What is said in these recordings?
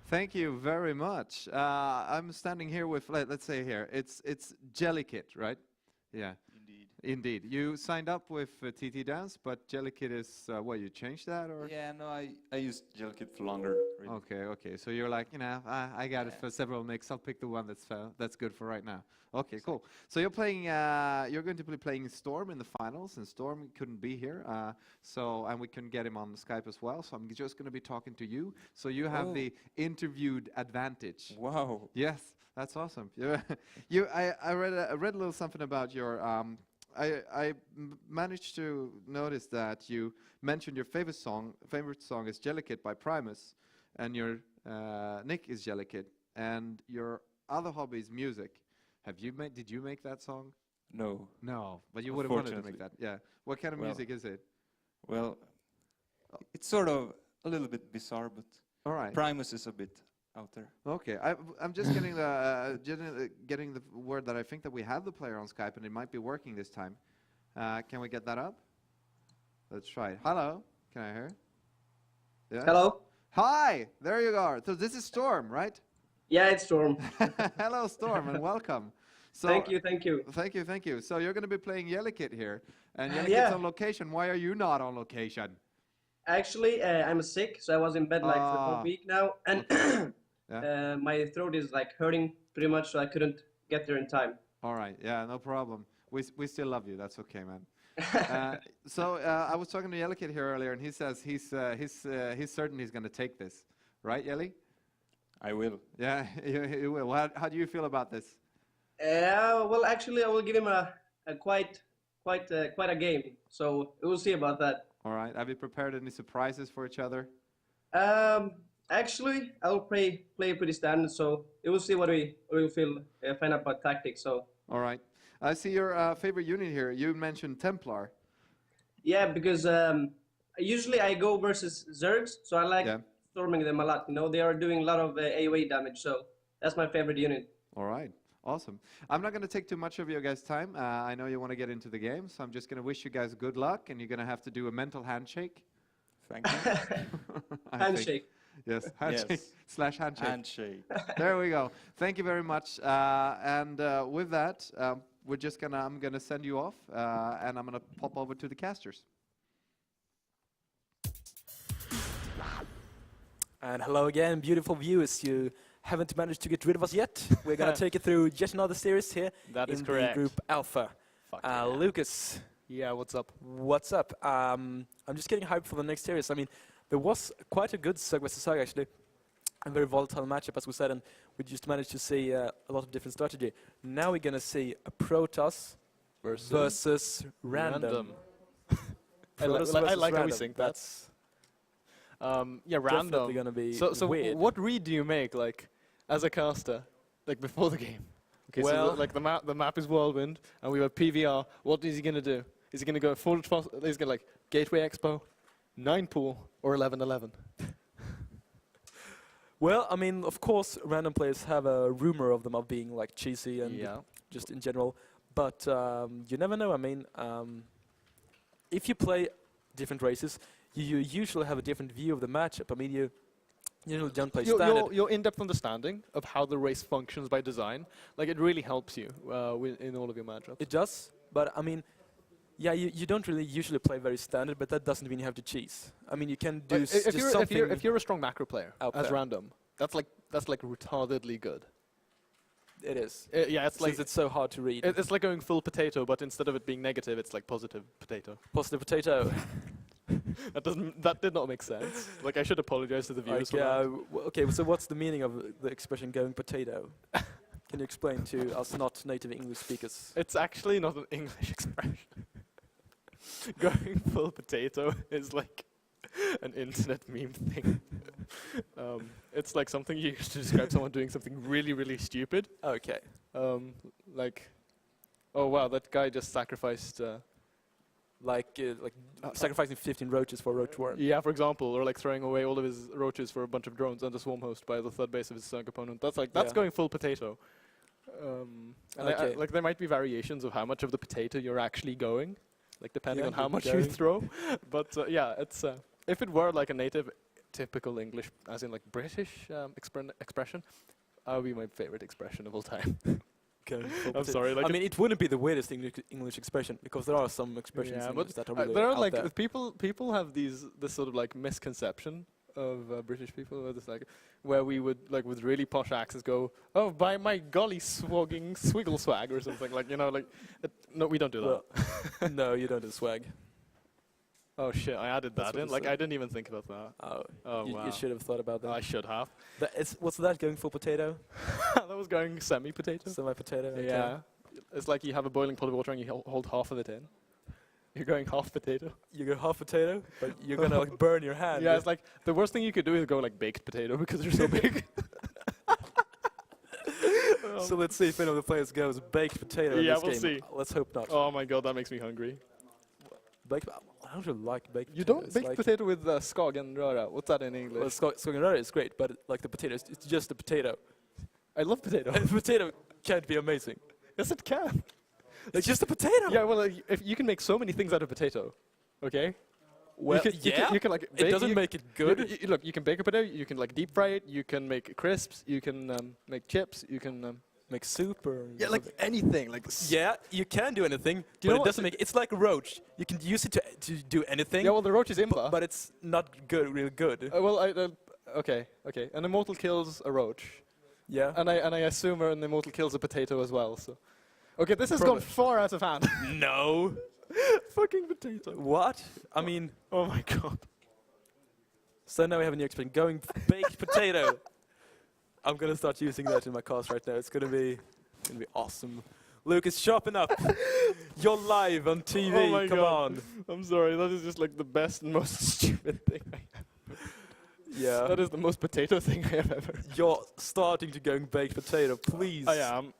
Thank you very much. I'm standing here with, let's say here, it's Jellikit, right? Yeah. Indeed. You signed up with TT Dance, but Jellikit is, what, you changed that? Or? Yeah, no, I used Jellikit for longer. Really. Okay. So you're like, I got it for several mix. I'll pick the one that's good for right now. Okay, cool. So you're playing, you're going to be playing StorM in the finals, and StorM couldn't be here, and we couldn't get him on Skype as well. So I'm just going to be talking to you. So you have the interviewed advantage. Wow. Yes, that's awesome. I read a little something about your. I managed to notice that you mentioned your favorite song is Jellikit by Primus, and your nick is Jellikit, and your other hobby is music. Did you make that song? No. No, but you would have wanted to make that. Yeah. What kind of music is it? Well, it's sort of a little bit bizarre, but all right. Primus is a bit out there. Okay, I'm just getting the word that I think that we have the player on Skype and it might be working this time. Can we get that up? Let's try it. Hello, can I hear? Yeah? Hello. Hi, there you are. So this is StorM, right? Yeah, it's StorM. Hello, StorM, and welcome. So, thank you. Thank you. So you're going to be playing Jellikit here, and Jellikit's on location. Why are you not on location? Actually, I'm sick, so I was in bed like for a whole week now, and yeah. My throat is like hurting pretty much, so I couldn't get there in time. All right, yeah, no problem. We still love you. That's okay, man. So I was talking to Jellikit here earlier, and he says he's certain he's going to take this, right, Jelly? I will. Yeah, you will. How do you feel about this? Well, actually, I will give him a quite a game, so we'll see about that. All right. Have you prepared any surprises for each other? Actually, I'll play pretty standard, so we will see what we feel find out about tactics. So. All right. I see your favorite unit here. You mentioned Templar. Yeah, because usually I go versus Zergs, so I like storming them a lot. You know, they are doing a lot of AoE damage, so that's my favorite unit. All right. Awesome. I'm not going to take too much of your guys' time. I know you want to get into the game, so I'm just going to wish you guys good luck, and you're going to have to do a mental handshake. Thank you. Handshake. Yes, handshake / handshake. Handshake. There we go. Thank you very much. And with that, I'm gonna send you off, and I'm gonna pop over to the casters. And hello again, beautiful viewers. You haven't managed to get rid of us yet. We're gonna take you through yet another series here. That is in correct. The group Alpha. Lucas. Yeah, what's up? What's up? I'm just getting hyped for the next series. I mean, there was quite a good Sug vs Sug actually. A very volatile matchup, as we said, and we just managed to see a lot of different strategy. Now we're gonna see a Protoss versus Random. I like how we think that's. Yeah, Random. Definitely gonna be so weird. What read do you make, like, as a caster, like before the game? Okay, well, so like the map is Whirlwind, and we have PVR. What is he gonna do? Is he gonna go full? He's gonna like Gateway Expo, 9 pool, or 11-11. Well, I mean, of course, random players have a rumor of them of being like cheesy and just in general, but you never know. I mean, if you play different races, you usually have a different view of the matchup. I mean, you usually don't play standard. Your in-depth understanding of how the race functions by design, like it really helps you in all of your matchups. It does, but I mean, yeah, you don't really usually play very standard, but that doesn't mean you have to cheese. I mean, you can do something. If you're a strong macro player as there. Random, that's like retardedly good. It is. Yeah, it's like it's so hard to read. It's like going full potato, but instead of it being negative, it's like positive potato. Positive potato. That did not make sense. Like, I should apologize to the viewers for that. Okay, so what's the meaning of the expression "going potato"? Can you explain to us not native English speakers? It's actually not an English expression. Going full potato is like an internet meme thing. It's like something you use to describe someone doing something really, really stupid. Okay. Like, oh wow, that guy just sacrificed. Sacrificing 15 roaches for a roach worm. Yeah, for example, or like throwing away all of his roaches for a bunch of drones and a swarm host by the third base of his opponent. That's going full potato. Like there might be variations of how much of the potato you're actually going, like depending on how much you throw. But yeah, it's if it were like a native typical English, as in like British expression, that would be my favorite expression of all time. I'm sorry. Like I mean, it wouldn't be the weirdest English expression because there are some expressions in English that are really there are out like there. people have this sort of like misconception of British people, where it's like where we would like with really posh accents go, oh, by my golly, swagging swiggle swag or something, like, you know, like no, we don't do that. Well, no, you don't do swag. Oh shit, I added That's that what in. you Like said. I didn't even think about that. Oh, wow. you should have thought about that. I should have. What's that going for potato? That was going semi-potato. Semi-potato? Okay. Yeah. It's like you have a boiling pot of water and you hold half of it in. You're going half potato. You go half potato, but you're gonna like burn your hand. Yeah, it's like the worst thing you could do is go like baked potato because they're so big. So let's see if any of the players goes baked potato in Yeah, this we'll game. see. Let's hope not. Oh my god, that makes me hungry. Baked. I don't really like baked. You potato. don't It's bake like, potato with skog and röra. What's that in Well, English? skogenröra is great, but like the potato, it's just a potato. I love potato. And potato can't be amazing. Yes, it can. It's just a potato. Yeah, well, like, if you can make so many things out of potato, okay? Well, you can like. it doesn't make it good. Look, you can bake a potato. You can like deep fry it. You can make crisps. You can make chips. You can. Make soup or anything. Like. yeah, you can do anything, you but know it what? doesn't make. It's like a roach. You can use it to do anything. Yeah, well, the roach is imba. but it's not good, real good. Okay. An immortal kills a roach, Yeah. and I assume an immortal kills a potato as well. So, okay, this has gone far out of hand. No. Fucking potato. What? I mean, Oh my god. so now we have a new expression. Going baked potato. I'm gonna start using that in my cast right now. It's gonna be awesome. Lucas, sharpen up. You're live on TV. Oh my Come God. on. I'm sorry. That is just like the best and most stupid thing I have. Yeah. That is the most potato thing I have ever. You're starting to going baked potato, please. I am.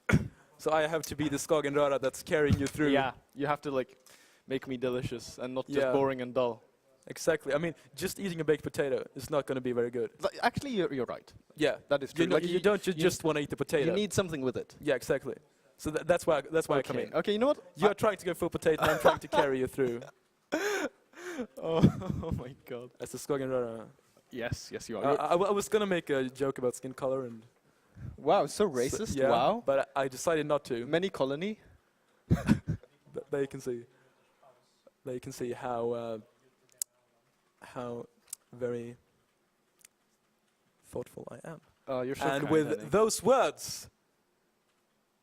So I have to be the skogenröra that's carrying you through. Yeah. You have to like make me delicious and not just Yeah. boring and dull. Exactly. I mean, just eating a baked potato is not going to be very good. Actually, you're right. Yeah. That is true. You, know, you don't just want to eat the potato. You need something with it. Yeah, exactly. So that's why I come in. Okay, you know what? You're trying to go full potato, and I'm trying to carry you through. Oh my god. As the skogenröra. Yes, you are. I was going to make a joke about skin color and Wow, so racist. yeah, Wow. but I decided not to. Many colony. They can see how very thoughtful I am. Oh, you're so And kind, with Henning. those words,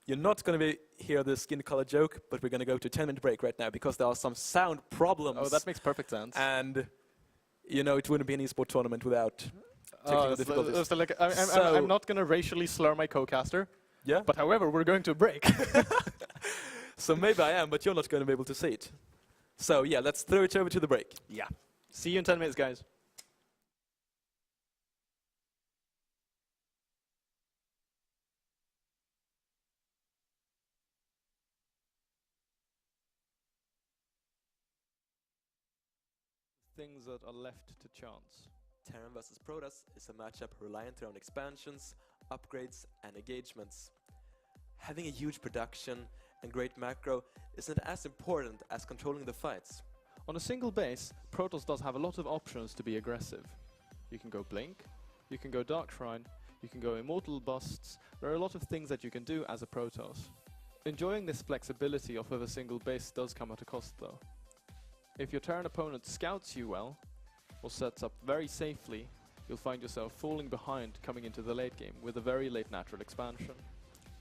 you're not going to hear the skin color joke, but we're going to go to a 10-minute break right now because there are some sound problems. Oh, that makes perfect sense. And you know, it wouldn't be an esport tournament without technical difficulties. So like, So- I'm not going to racially slur my co-caster, Yeah. but however, we're going to a break. So maybe I am, but you're not going to be able to see it. So yeah, let's throw it over to the break. Yeah. See you in 10 minutes, guys. Things that are left to chance. Terran vs Protoss is a matchup reliant around expansions, upgrades, and engagements. Having a huge production and great macro isn't as important as controlling the fights. On a single base, Protoss does have a lot of options to be aggressive. You can go Blink, you can go Dark Shrine, you can go Immortal Busts. There are a lot of things that you can do as a Protoss. Enjoying this flexibility off of a single base does come at a cost though. If your Terran opponent scouts you well, or sets up very safely, you'll find yourself falling behind coming into the late game with a very late natural expansion.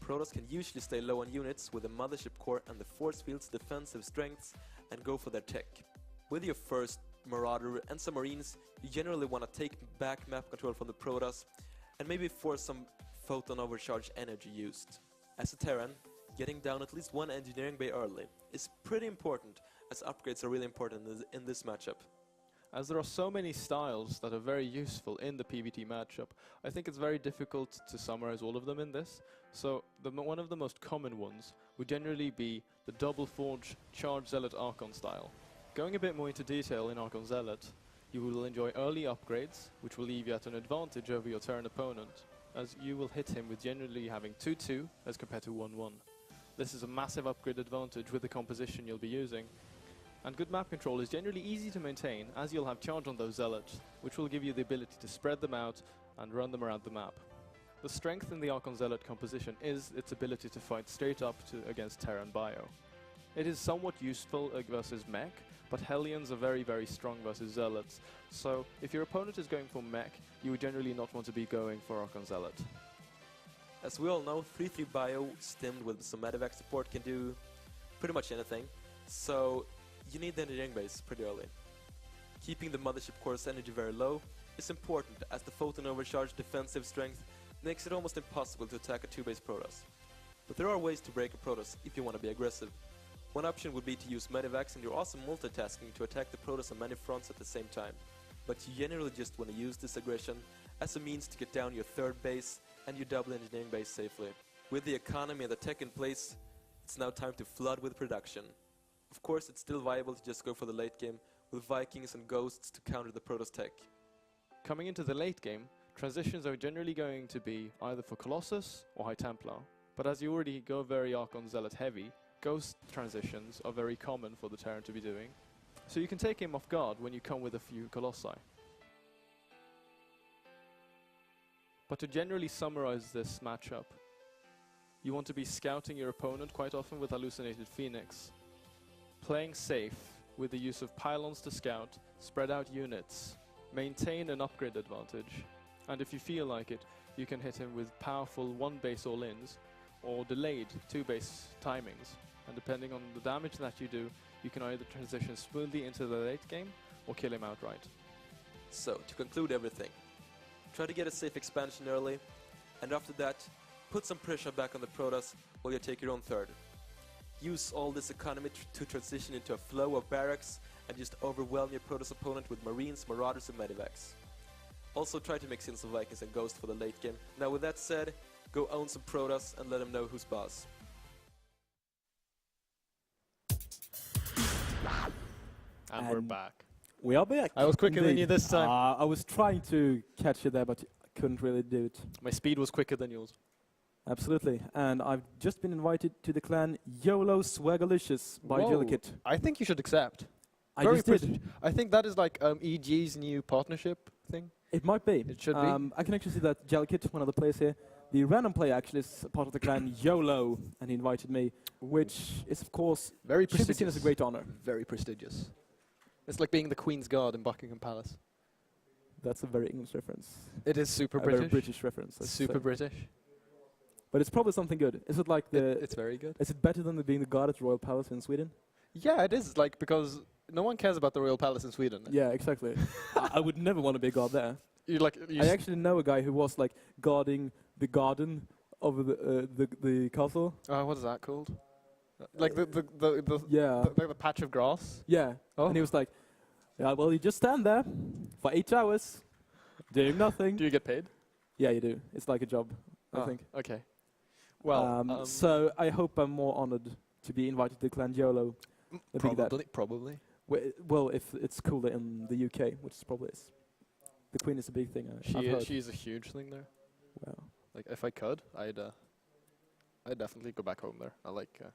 Protoss can usually stay low on units with the mothership core and the force field's defensive strengths and go for their tech. With your first Marauder and some Marines, you generally want to take back map control from the Protoss and maybe force some photon overcharge energy used. As a Terran, getting down at least one engineering bay early is pretty important, as upgrades are really important in this matchup. As there are so many styles that are very useful in the PvT matchup, I think it's very difficult to summarize all of them in this. So one of the most common ones would generally be the double forge Charge Zealot Archon style. Going a bit more into detail in Archon Zealot, you will enjoy early upgrades, which will leave you at an advantage over your Terran opponent, as you will hit him with generally having 2-2 as compared to 1-1. This is a massive upgrade advantage with the composition you'll be using. And good map control is generally easy to maintain, as you'll have charge on those zealots, which will give you the ability to spread them out and run them around the map. The strength in the Archon Zealot composition is its ability to fight straight up against Terran Bio. It is somewhat useful versus mech, but Hellions are very, very strong versus Zealots, so if your opponent is going for mech, you would generally not want to be going for Archon Zealot. As we all know, 3-3 Bio stemmed with some medevac support can do pretty much anything, so you need the engineering base pretty early. Keeping the mothership core's energy very low is important, as the photon overcharge defensive strength makes it almost impossible to attack a 2-base Protoss. But there are ways to break a Protoss if you want to be aggressive. One option would be to use medevacs and your awesome multitasking to attack the Protoss on many fronts at the same time. But you generally just want to use this aggression as a means to get down your 3rd base and your double engineering base safely. With the economy and the tech in place, it's now time to flood with production. Of course, it's still viable to just go for the late game with Vikings and Ghosts to counter the Protoss tech. Coming into the late game, transitions are generally going to be either for Colossus or High Templar. But as you already go very Archon Zealot heavy, Ghost transitions are very common for the Terran to be doing. So you can take him off guard when you come with a few Colossi. But to generally summarize this matchup, you want to be scouting your opponent quite often with Hallucinated Phoenix, playing safe with the use of pylons to scout, spread out units, maintain an upgrade advantage, and if you feel like it, you can hit him with powerful 1-base all-ins or delayed 2-base timings. And depending on the damage that you do, you can either transition smoothly into the late game or kill him outright. So, to conclude everything, try to get a safe expansion early, and after that, put some pressure back on the Protoss while you take your own 3rd. Use all this economy to transition into a flow of barracks and just overwhelm your Protoss opponent with Marines, Marauders and Medivacs. Also try to mix in some Vikings and Ghosts for the late game. Now with that said, go own some Protoss and let them know who's boss. And we're back. We are back. I was quicker than Indeed. you this time. I was trying to catch you there, but couldn't really do it. My speed was quicker than yours. Absolutely. And I've just been invited to the clan YOLO Swagalicious by Whoa. Jellikit. I think you should accept. I Very just prestigious. did. I think that is like EG's new partnership thing. It might be. It should be. I can actually see that Jellikit, one of the players here, the random player actually is part of the clan YOLO, and he invited me, which is of course Very should be prestigious. seen as a great honor. Very prestigious. It's like being the Queen's Guard in Buckingham Palace. That's a very English reference. It is super A British. very British reference. I'd Super say. British. But it's probably something good. Is it like the? It's very good. Is it better than being the guard at the Royal Palace in Sweden? Yeah, it is. Like, because no one cares about the Royal Palace in Sweden. Yeah, exactly. I would never want to be a guard there. You like. You I actually know a guy who was like guarding the garden of the castle. what is that called? Like the Yeah. the patch of grass. Yeah. Oh. And he was like, yeah, well, you just stand there for 8 hours, doing nothing. Do you get paid? Yeah, you do. It's like a job, I Oh, think. Okay. Well, so I hope I'm more honored to be invited to Clan YOLO. than being that. probably. Well, if it's cooler in the UK, which it probably is. The Queen is a big thing. I've heard. She's a huge thing there. Wow. Like, if I could, I'd definitely go back home there. I like You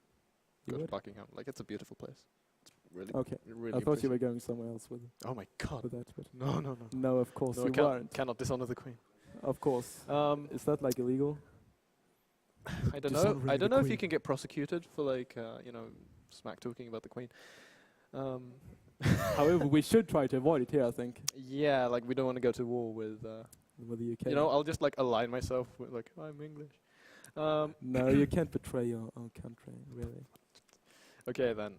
go to would? Buckingham. Like, it's a beautiful place. It's really, Okay. really. I thought you impressive. were going somewhere else with Oh my God! that, but No. no, of course No, you I can't- weren't. cannot dishonor the Queen. Of course. Is that like illegal? I don't know. Dishonoring I the don't know if you Queen. can get prosecuted for like smack talking about the Queen. However, we should try to avoid it here, I think, Yeah, like we don't want to go to war with. with the UK. You know, I'll just like align myself with like I'm English. No, you can't betray your own country, really. Okay then.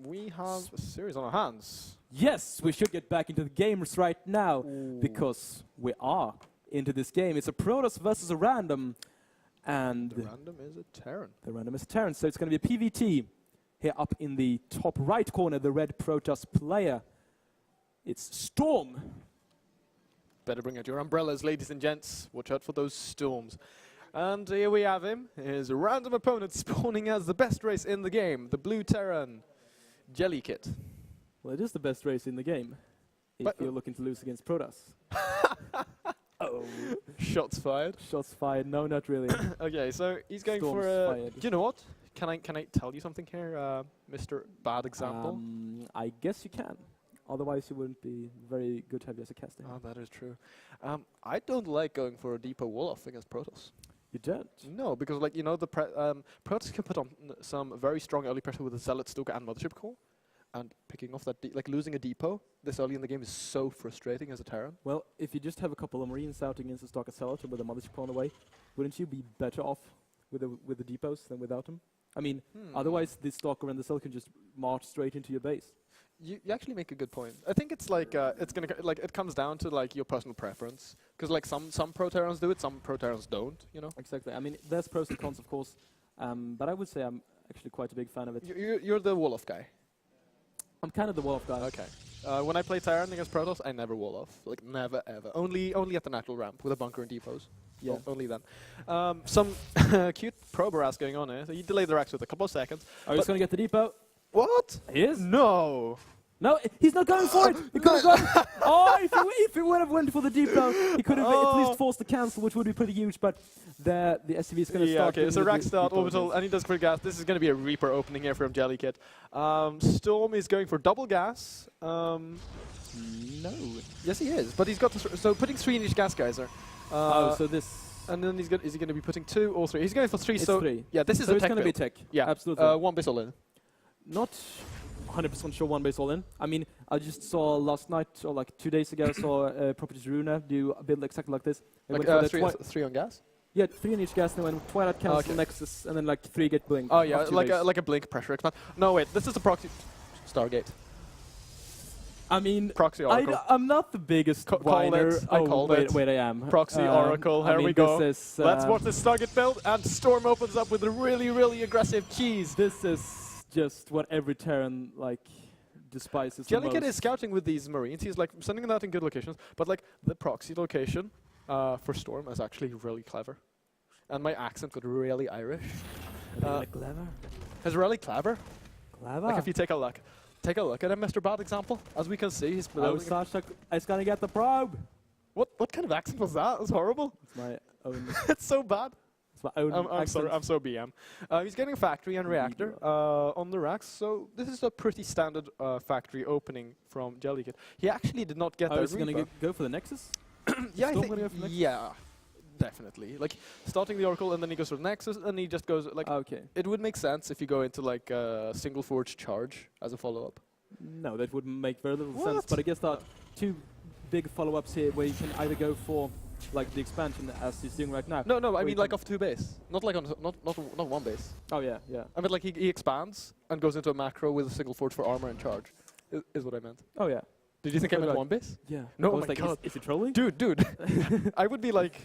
We have a series on our hands. Yes, we should get back into the games right now, because we are into this game. It's a Protoss versus a random, and The random is a Terran. the random is Terran, so it's going to be a PvT. Here up in the top right corner, the red Protoss player. It's StorM. Better bring out your umbrellas, ladies and gents. Watch out for those storms. And here we have him. His random opponent spawning as the best race in the game, the blue Terran, Jellikit. Well, it is the best race in the game, if But- you're looking to lose against Protoss. Oh, Shots fired. shots fired. No, not really. Okay, so he's going Storm's for a... fired. You know what? can I tell you something here, Mr. Bad Example? I guess you can. Otherwise, you wouldn't be very good to have you as a caster. Oh, that is true. I don't like going for a depot wall-off against Protoss. You don't? No, because like the Protoss can put on some very strong early pressure with the Zealot, Stuka, and Mothership Core, and picking off that like losing a depot this early in the game is so frustrating as a Terran. Well, if you just have a couple of Marines out against a Stalker Zealot with a Mothership Core on the way, wouldn't you be better off with the depots than without them? I mean, otherwise the Stalker and the Zealot can just march straight into your base. You actually make a good point. I think it's like it comes down to like your personal preference, because like some Pro Terrans do it, some Pro Terrans don't. You know. Exactly. I mean, there's pros and cons, of course, but I would say I'm actually quite a big fan of it. You're the wall-off guy. I'm kind of the wall-off guy. Okay. When I play Terran against Protoss, I never wall-off. Like never ever. Only at the natural ramp with a bunker and depots. Yeah. Only then. Some cute probe harass going on here. So you delay the racks with a couple of seconds. Oh, he's going to get the depot. What? He is? No. No, he's not going for it. He could have gone. Oh, if he would have went for the depot, he could have at least forced the cancel, which would be pretty huge. But the SCV is going to start. Okay. So rack start orbital, and he does quick gas. This is going to be a Reaper opening here from Jellikit. Storm is going for double gas. No. Yes, he is. But he's got so putting 3-inch gas geyser. So this. And then is he going to be putting 2 or 3? He's going for 3. It's so 3. Yeah, this is so a it's tech going to be build. tech. Yeah, absolutely. One base all in. Not 100% sure one base all in. I mean, I just saw last night or like 2 days ago saw Properties Runa do a build exactly like this. They Like went for the 3 on gas. Yeah, 3 on each gas, and then went Twilight Cancel, Nexus, and then like 3 get blink. Oh yeah, off 2 like base. a blink pressure expand. No wait, this is the proxy Stargate. I mean, Proxy Oracle. I'm not the biggest whiner. I called it. Wait, I am. Proxy Oracle, here we go. This is, Let's watch this Stargate build, and Storm opens up with a really, really aggressive cheese. This is just what every Terran like despises the Jellikit most. is scouting with these Marines. He's like sending them out in good locations, but like the proxy location for Storm is actually really clever. And my accent got really Irish. Really clever. Is really clever. Clever. Like if you take a look at him, Mr. Bad Example. As we can see, he's Oh, Sasha is gonna get the probe. What kind of accent was that? It was horrible. It's my own. It's so bad. It's my own. I'm sorry. I'm so BM. He's getting a factory and reactor on the racks. So this is a pretty standard factory opening from Jellikit. He actually did not get that. Is he gonna go for the Nexus? Yeah, I Storm think. gonna go for Nexus? Yeah, definitely. Like starting the Oracle and then he goes for the Nexus and he just goes like. Okay. It would make sense if you go into like a single forge charge as a follow-up. No, that would make very little sense. What? But I guess there are 2 big follow-ups here where you can either go for like the expansion as he's doing right now. No, I Or mean you like can- off 2 base, not like on not 1 base. Oh yeah, yeah. I mean like he expands and goes into a macro with a single forge for armor and charge. Is what I meant. Oh yeah. Did you think I So meant like- 1 base? Yeah. No, I was my like, God. Is he trolling? Dude, I would be like,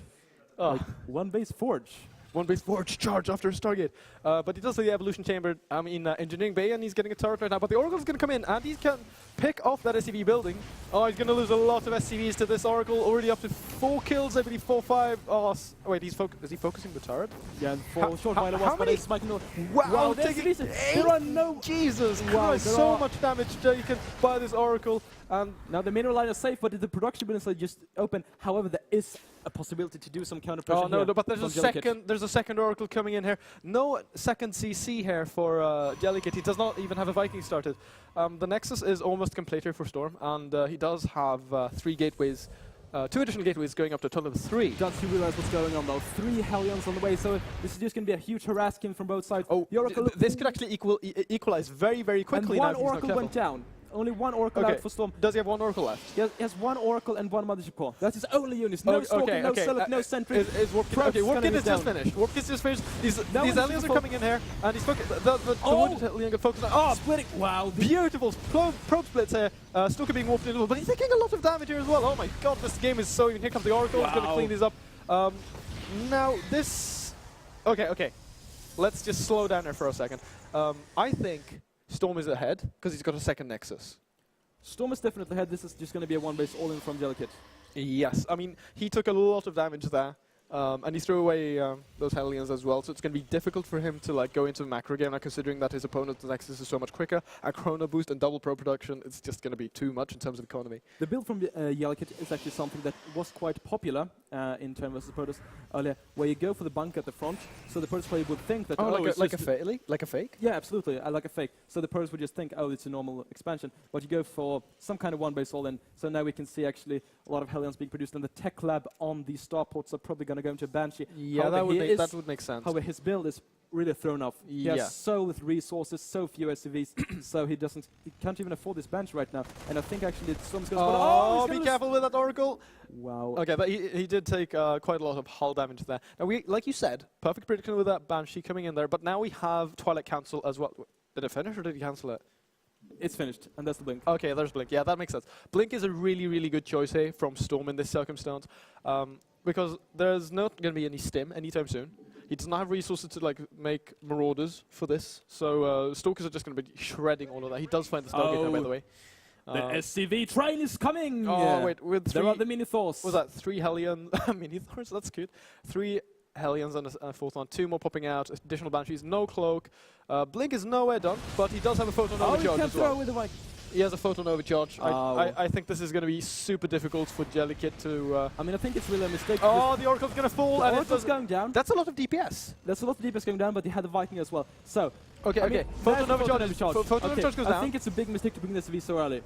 Like 1 base forge. 1 base forge charge after a Stargate. But he does the evolution chamber in engineering bay and he's getting a turret right now. But the Oracle's going to come in and he can pick off that SCV building. Oh, he's going to lose a lot of SCVs to this Oracle. Already up to 4 kills, I believe 4, 5. Oh, wait, is he focusing the turret? Yeah, and for a short while it how was, but many- it's Mike North. Wow, there's taking there are no. Jesus Wow, Christ, there so are- much damage taken by this Oracle. And Now the mineral line is safe, but the production buildings are just open. However, there is a possibility to do some counter pressure. oh no, here no, but there's from a Jellikit. there's a second Oracle coming in here. No second CC here for Jellikit. He does not even have a Viking started. The Nexus is almost complete here for Storm, and he does have 3 gateways, 2 additional gateways going up to a total of 3. Does you realize what's going on though? 3 Hellions on the way, so this is just going to be a huge harass scheme from both sides. Oh, the Oracle this could actually equalize very, very quickly. and now one if he's not Oracle careful. went down. Only 1 Oracle Okay. out for Storm. Does he have 1 Oracle left? He has 1 Oracle and 1 Mothership Core. That's his only units. No Stalker, no Zealot, no Sentry. Is Warpkit, Probes okay, gonna Warpkit be is just down. finished. Warpkit is just finished. These No, it's aliens are just coming in here, and he's focused. The Oh! wood alien got focused on. Oh, Splitting. Wow. beautiful probe splits here. Stuka being warped into, but he's taking a lot of damage here as well. Oh my God, this game is so even. Here comes the Oracle. He's going to Wow. clean these up. Now this. Okay. Let's just slow down here for a second. I think Storm is ahead because he's got a second Nexus. Storm is definitely ahead. This is just going to be a 1 base all-in from Jellikit. Yes, I mean, he took a lot of damage there. And he threw away those Hellions as well, so it's going to be difficult for him to like go into the macro game now, considering that his opponent's Nexus is so much quicker. And Chrono Boost and double pro production, it's just going to be too much in terms of economy. The build from Jellikit is actually something that was quite popular in Turn vs Protoss earlier, where you go for the bunker at the front, so the Protoss player would think that like a fake? Yeah, absolutely, like a fake. So the Protoss would just think, oh, it's a normal expansion, but you go for some kind of one-base all-in. So now we can see actually a lot of Hellions being produced, and the tech lab on the starports are probably going to go into a Banshee. Yeah, however, that would make sense. However, his build is really thrown off. He has so little resources, so few SCVs, so he can't even afford this Banshee right now. And I think actually Storm's going to... Oh, be careful with that Oracle! Wow. Okay, but he did take quite a lot of hull damage there. Now, like you said, perfect prediction with that Banshee coming in there, but now we have Twilight Council as well. Did it finish or did he cancel it? It's finished, and that's the Blink. Okay, there's Blink. Yeah, that makes sense. Blink is a really, really good choice here from Storm in this circumstance, because there's not going to be any stim anytime soon. He does not have resources to like make Marauders for this, so Stalkers are just going to be shredding all of that. He does find the Stargate now, by the way. The SCV train is coming! Oh, wait, with there are the Mini-Thors. Was that 3 Hellion Mini-Thors? That's cute. 3 Hellions and a fourth one. 2 more popping out. Additional Banshees. No cloak. Blink is nowhere done, but he does have a Photon Overcharge as well. With the He has a Photon Overcharge. I think this is going to be super difficult for Jellikit to... I mean, I think it's really a mistake. Oh, the Oracle's going to fall. The Oracle's going down. That's a lot of DPS. That's a lot of DPS going down, but he had the Viking as well. So, okay. Photon Overcharge goes down. I think it's a big mistake to bring the SV so early.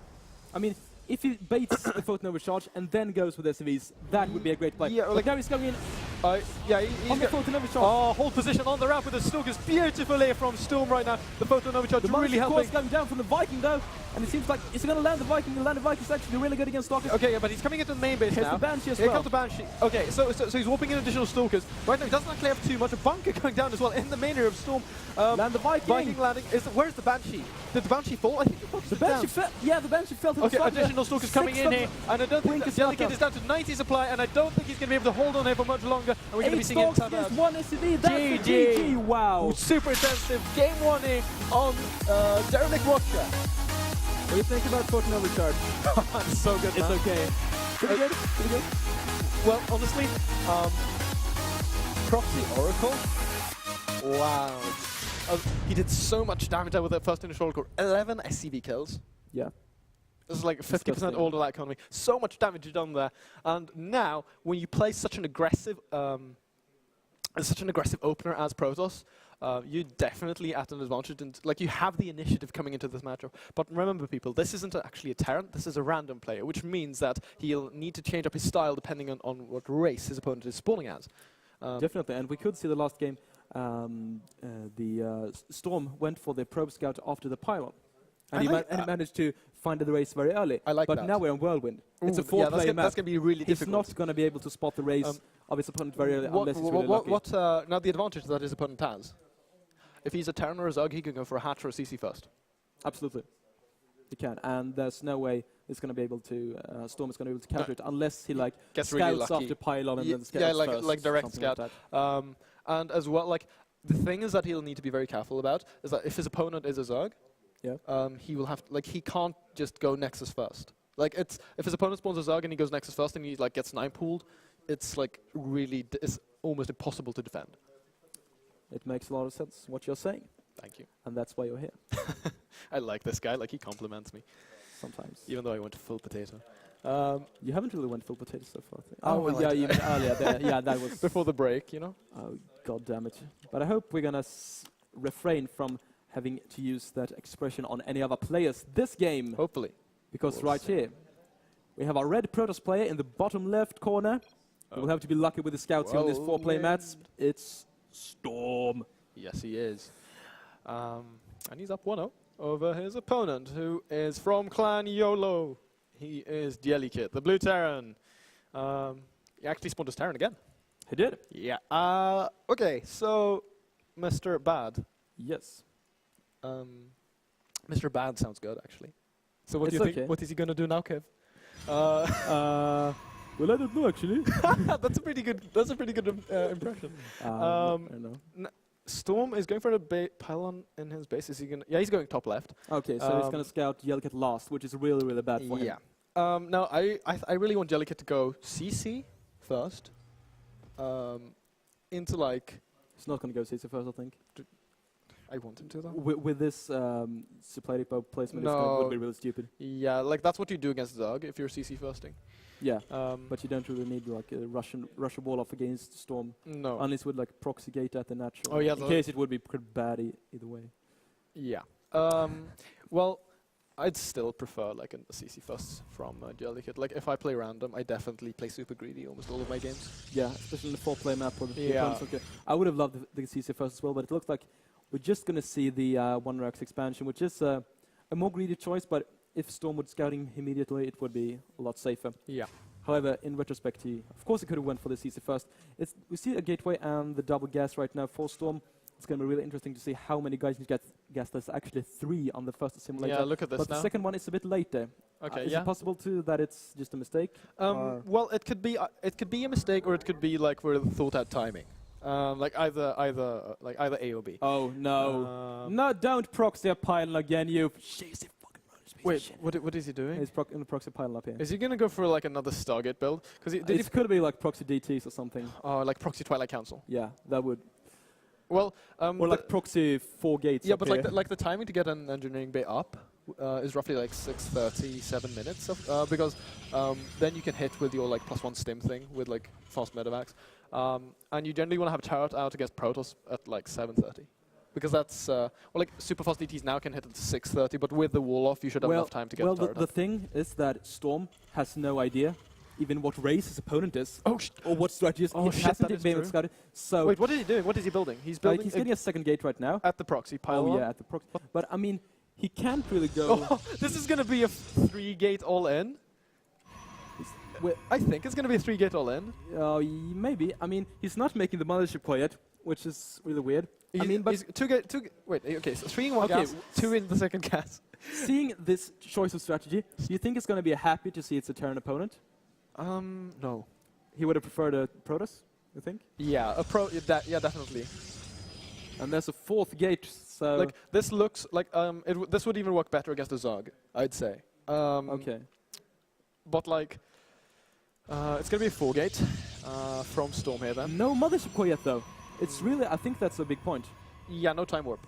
I mean, if he baits the Photon Overcharge and then goes with SCVs, that would be a great play. Yeah, but now he's going in. He's got Photon Overcharge. Oh, hold position on the ramp with the Stalkers. Beautiful air from Storm right now. The Photon Overcharge really helping. The going down from the Viking though, and it seems like he's going to land the Viking. The land the Viking is actually really good against Stalkers. Okay, yeah, but he's coming into the main base Here's now. The Banshee as Here well. comes the Banshee. Okay, so he's warping in additional Stalkers. Right now he doesn't actually have too much. A bunker going down as well in the main area of Storm. Land the Viking. Viking landing. Where's the Banshee? Did the Banshee fall? I think the Banshee fell. Yeah, the Banshee fell to the Okay, additional Stalkers coming in here, and I don't think Jellikit is down to 90 supply, and I don't think he's going to be able to hold on here for much longer. And we're going to be seeing him tap out. One SCV. That's GG. Wow. Super intensive. Game 1 here on Derelict Watcher. What do you think about Photon Overcharge? It's so good, man. It's okay. Pretty good. Pretty good. Well, honestly, Proxy Oracle. Wow. He did so much damage there with that first initial Oracle. 11 SCV kills. Yeah. This is like 50% all of that economy. So much damage done there. And now, when you play such an aggressive opener as Protoss, you're definitely at an advantage, and like you have the initiative coming into this matchup. But remember, people, this isn't actually a Terran. This is a random player, which means that he'll need to change up his style depending on what race his opponent is spawning as. Definitely, and we could see the last game. The Storm went for the probe scout after the pylon, and he managed to find the race very early. I like that. But now we're on Whirlwind. It's a 4-player map. That's going to be really difficult. He's not going to be able to spot the race of his opponent very early unless he's really lucky. Now the advantage that his opponent has, if he's a Terran or a Zug, he can go for a hatch or a CC first. Absolutely. He can, and there's no way it's going to be able to, Storm is going to be able to counter it unless he like gets scouts really lucky after pylon and then scouts first. like direct scout. And as well, like the thing is that he'll need to be very careful about is that if his opponent is a Zerg, he will have he can't just go Nexus first. Like if his opponent spawns a Zerg and he goes Nexus first and he like gets 9 pooled, it's like it's almost impossible to defend. It makes a lot of sense what you're saying. Thank you. And that's why you're here. I like this guy. Like he compliments me. Sometimes. Even though I went full potato. You haven't really went full potato so far. Well, yeah, you mean earlier. Yeah, that was before the break, you know. Oh, god damn it! But I hope we're gonna refrain from having to use that expression on any other players this game. Hopefully. Because right here, we have our red Protoss player in the bottom left corner. We'll have to be lucky with the scouts here on this 4-player mats. It's Storm. Yes, he is. And he's up 1-0 over his opponent, who is from Clan YOLO. He is Jellikit, the blue Terran. He actually spawned his Terran again. He did? Yeah. Okay, so Mr. Bad. Yes. Mr. Bad sounds good, actually. So what do you think? What is he going to do now, Kev? Well, I don't know, actually. That's a pretty good impression. I don't know. Storm is going for a pylon in his base. Is he going? Yeah, he's going top left. Okay, so he's going to scout Jellikit last, which is really, really bad for him. Yeah. No, I really want Jellikit to go CC first, into like... It's not going to go CC first, I think. I want him to though. With this supply depot placement, No. it would be really stupid. Yeah, like that's what you do against Zug if you're CC firsting. Yeah, but you don't really need like a Russian wall off against Storm, No. unless with like proxy gate at the natural. Oh, yeah, in case it would be pretty bad either way. Yeah. Well, I'd still prefer like a CC first from Jellikit. Like if I play random, I definitely play super greedy almost all of my games. Yeah, especially in the 4-player map. Or the Yeah. opponents. Okay. I would have loved the CC first as well, but it looks like we're just going to see the One Rex expansion, which is a more greedy choice, but if Storm would scout him immediately, it would be a lot safer. Yeah. However, in retrospect, of course he could have went for the CC first. We see a gateway and the double gas right now for Storm. It's going to be really interesting to see how many guys get gas. There's actually 3 on the first simulator. Yeah, look at this but now. the second one is a bit later. Okay, Is yeah. it possible too that it's just a mistake? Well, it could be a mistake, or it could be like we're thought out timing. Like either A or B. Oh no! No, don't proxy a pile again, you cheesy fucking runners. Wait, what is he doing? He's in the proxy pile up here. Is he gonna go for like another Stargate build? Because It could be like proxy DTs or something. like proxy Twilight Council. Yeah, that would. Well, Or like proxy 4 gates. yeah, up but here. like the timing to get an engineering bay up is roughly like 6:37 minutes because then you can hit with your like +1 stim thing with like fast medevacs, and you generally want to have a turret out against Protoss at like 7:30. Because that's, well, like super fast DTs now can hit at 6:30, but with the wall off, you should have enough time to get the turret the up. thing is that Storm has no idea even what race his opponent is. Oh, or what strategies. Oh, he shit, hasn't that is been true. scouted. So Wait, what is he doing? What is he building? He's building he's getting a second gate right now. at the proxy pile. Oh yeah, at the proxy. But I mean, he can't really go. Oh, this is going to be a 3-gate all-in. I think it's going to be a 3-gate all-in. Maybe. I mean, he's not making the mothership core yet, which is really weird. I mean, but he's wait, okay, so 3 in one Okay, gas, 2 in the second gas. seeing this choice of strategy, do you think it's going to be happy to see it's a Terran opponent? No. He would have preferred a Protoss, you think? Yeah, yeah, definitely. And there's a 4th gate, so... Like this looks like this would even work better against a Zug, I'd say. okay. But like, it's gonna be a 4-gate from Storm here then. No mothership core yet, though. It's really, I think that's a big point. Yeah, no time warp.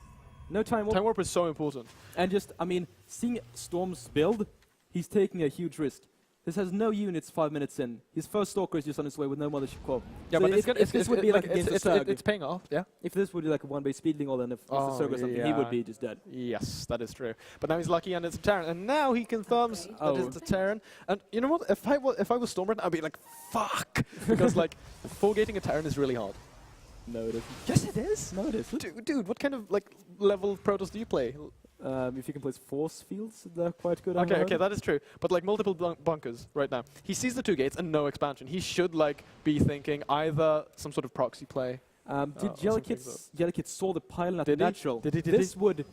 No time warp. Time warp is so important. And just, I mean, seeing Storm's build, he's taking a huge risk. This has no units 5 minutes in. His first Stalker is just on his way with no mothership core. Yeah, So but if this would be like against the Zerg, it's paying off. Yeah. if this would be like a 1-base speedling all, then if it's a Zerg or something, he would be just dead. Yes, that is true. But now he's lucky and it's a Terran, and now he confirms that it's a Terran. And you know what? If I was Storm right now, I'd be like, fuck, because like 4-gating a Terran is really hard. No, it isn't. Yes, it is. No, it isn't. Dude, what kind of like level of Protoss do you play? If you can place force fields, they're quite good. Okay, that is true. But like multiple bunkers right now. He sees the 2 gates and no expansion. He should like be thinking either some sort of proxy play. Did Jellikit saw the pile at Did he? natural? Did he? This would...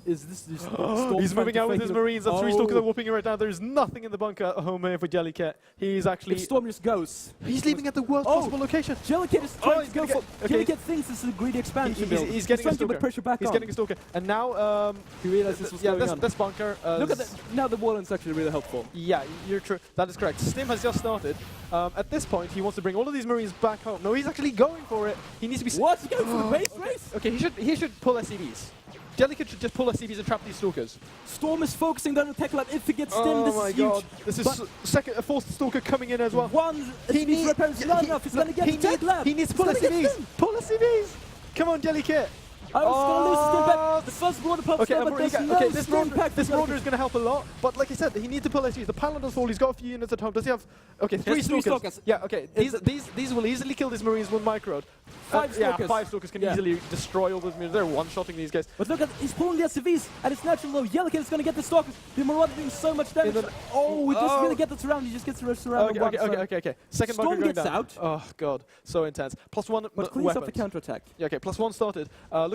Is this just Storm He's trying moving to out with fake his it? Marines. The 3 Stalkers are whooping him right now. There's nothing in the bunker at home here for Jellikit. He's actually... If Storm just goes... He's leaving at the worst possible location. Jellikit is trying he's to go gonna for... get- okay. Jellikit thinks this is a greedy expansion build. He's getting a trying to Stalker. put pressure back He's on. getting a Stalker. And now... He realizes this was going on. this bunker... Look at that. Now the Warland's actually really helpful. Yeah, you're true. That is correct. Stim has just started. At this point, he wants to bring all of these Marines back home. No, he's actually going for it. He needs to be... What? He's going for the base race? Okay, he should pull SCVs. Jellikit should just pull SCVs and trap these Stalkers. Storm is focusing on the tech lab. If he gets stemmed, Oh this my is god. huge. This is But a fourth Stalker coming in as well. one He speed repair is not enough. He's going to get the tech lab. He needs to pull He's gonna get SCVs. Pull SCVs. Come on, Jellikit. I was going to lose the stim pack. The first water pump Okay, but there's no this stim pack. this Rotor is going to help a lot, but like I said, he needs to pull SCVs. The Pylon does fall, he's got a few units at home. Does he have... Okay, 3 three Stalkers. Stalkers. Yeah, okay, these will easily kill these Marines with Micro. 5 Yeah, Stalkers. 5 Stalkers can Yeah. easily destroy all those Marines. They're one-shotting these guys. But look at, he's pulling the SCVs, and it's natural though. Jellikit is going to get the Stalkers. The Marauder doing so much damage. And then- He doesn't Oh. really get the surround. He just gets the surround. Okay. Second Storm bunker going gets down. out. Oh god, so intense. +1 But cleans up the weapons. counterattack. Yeah, okay, +1 started.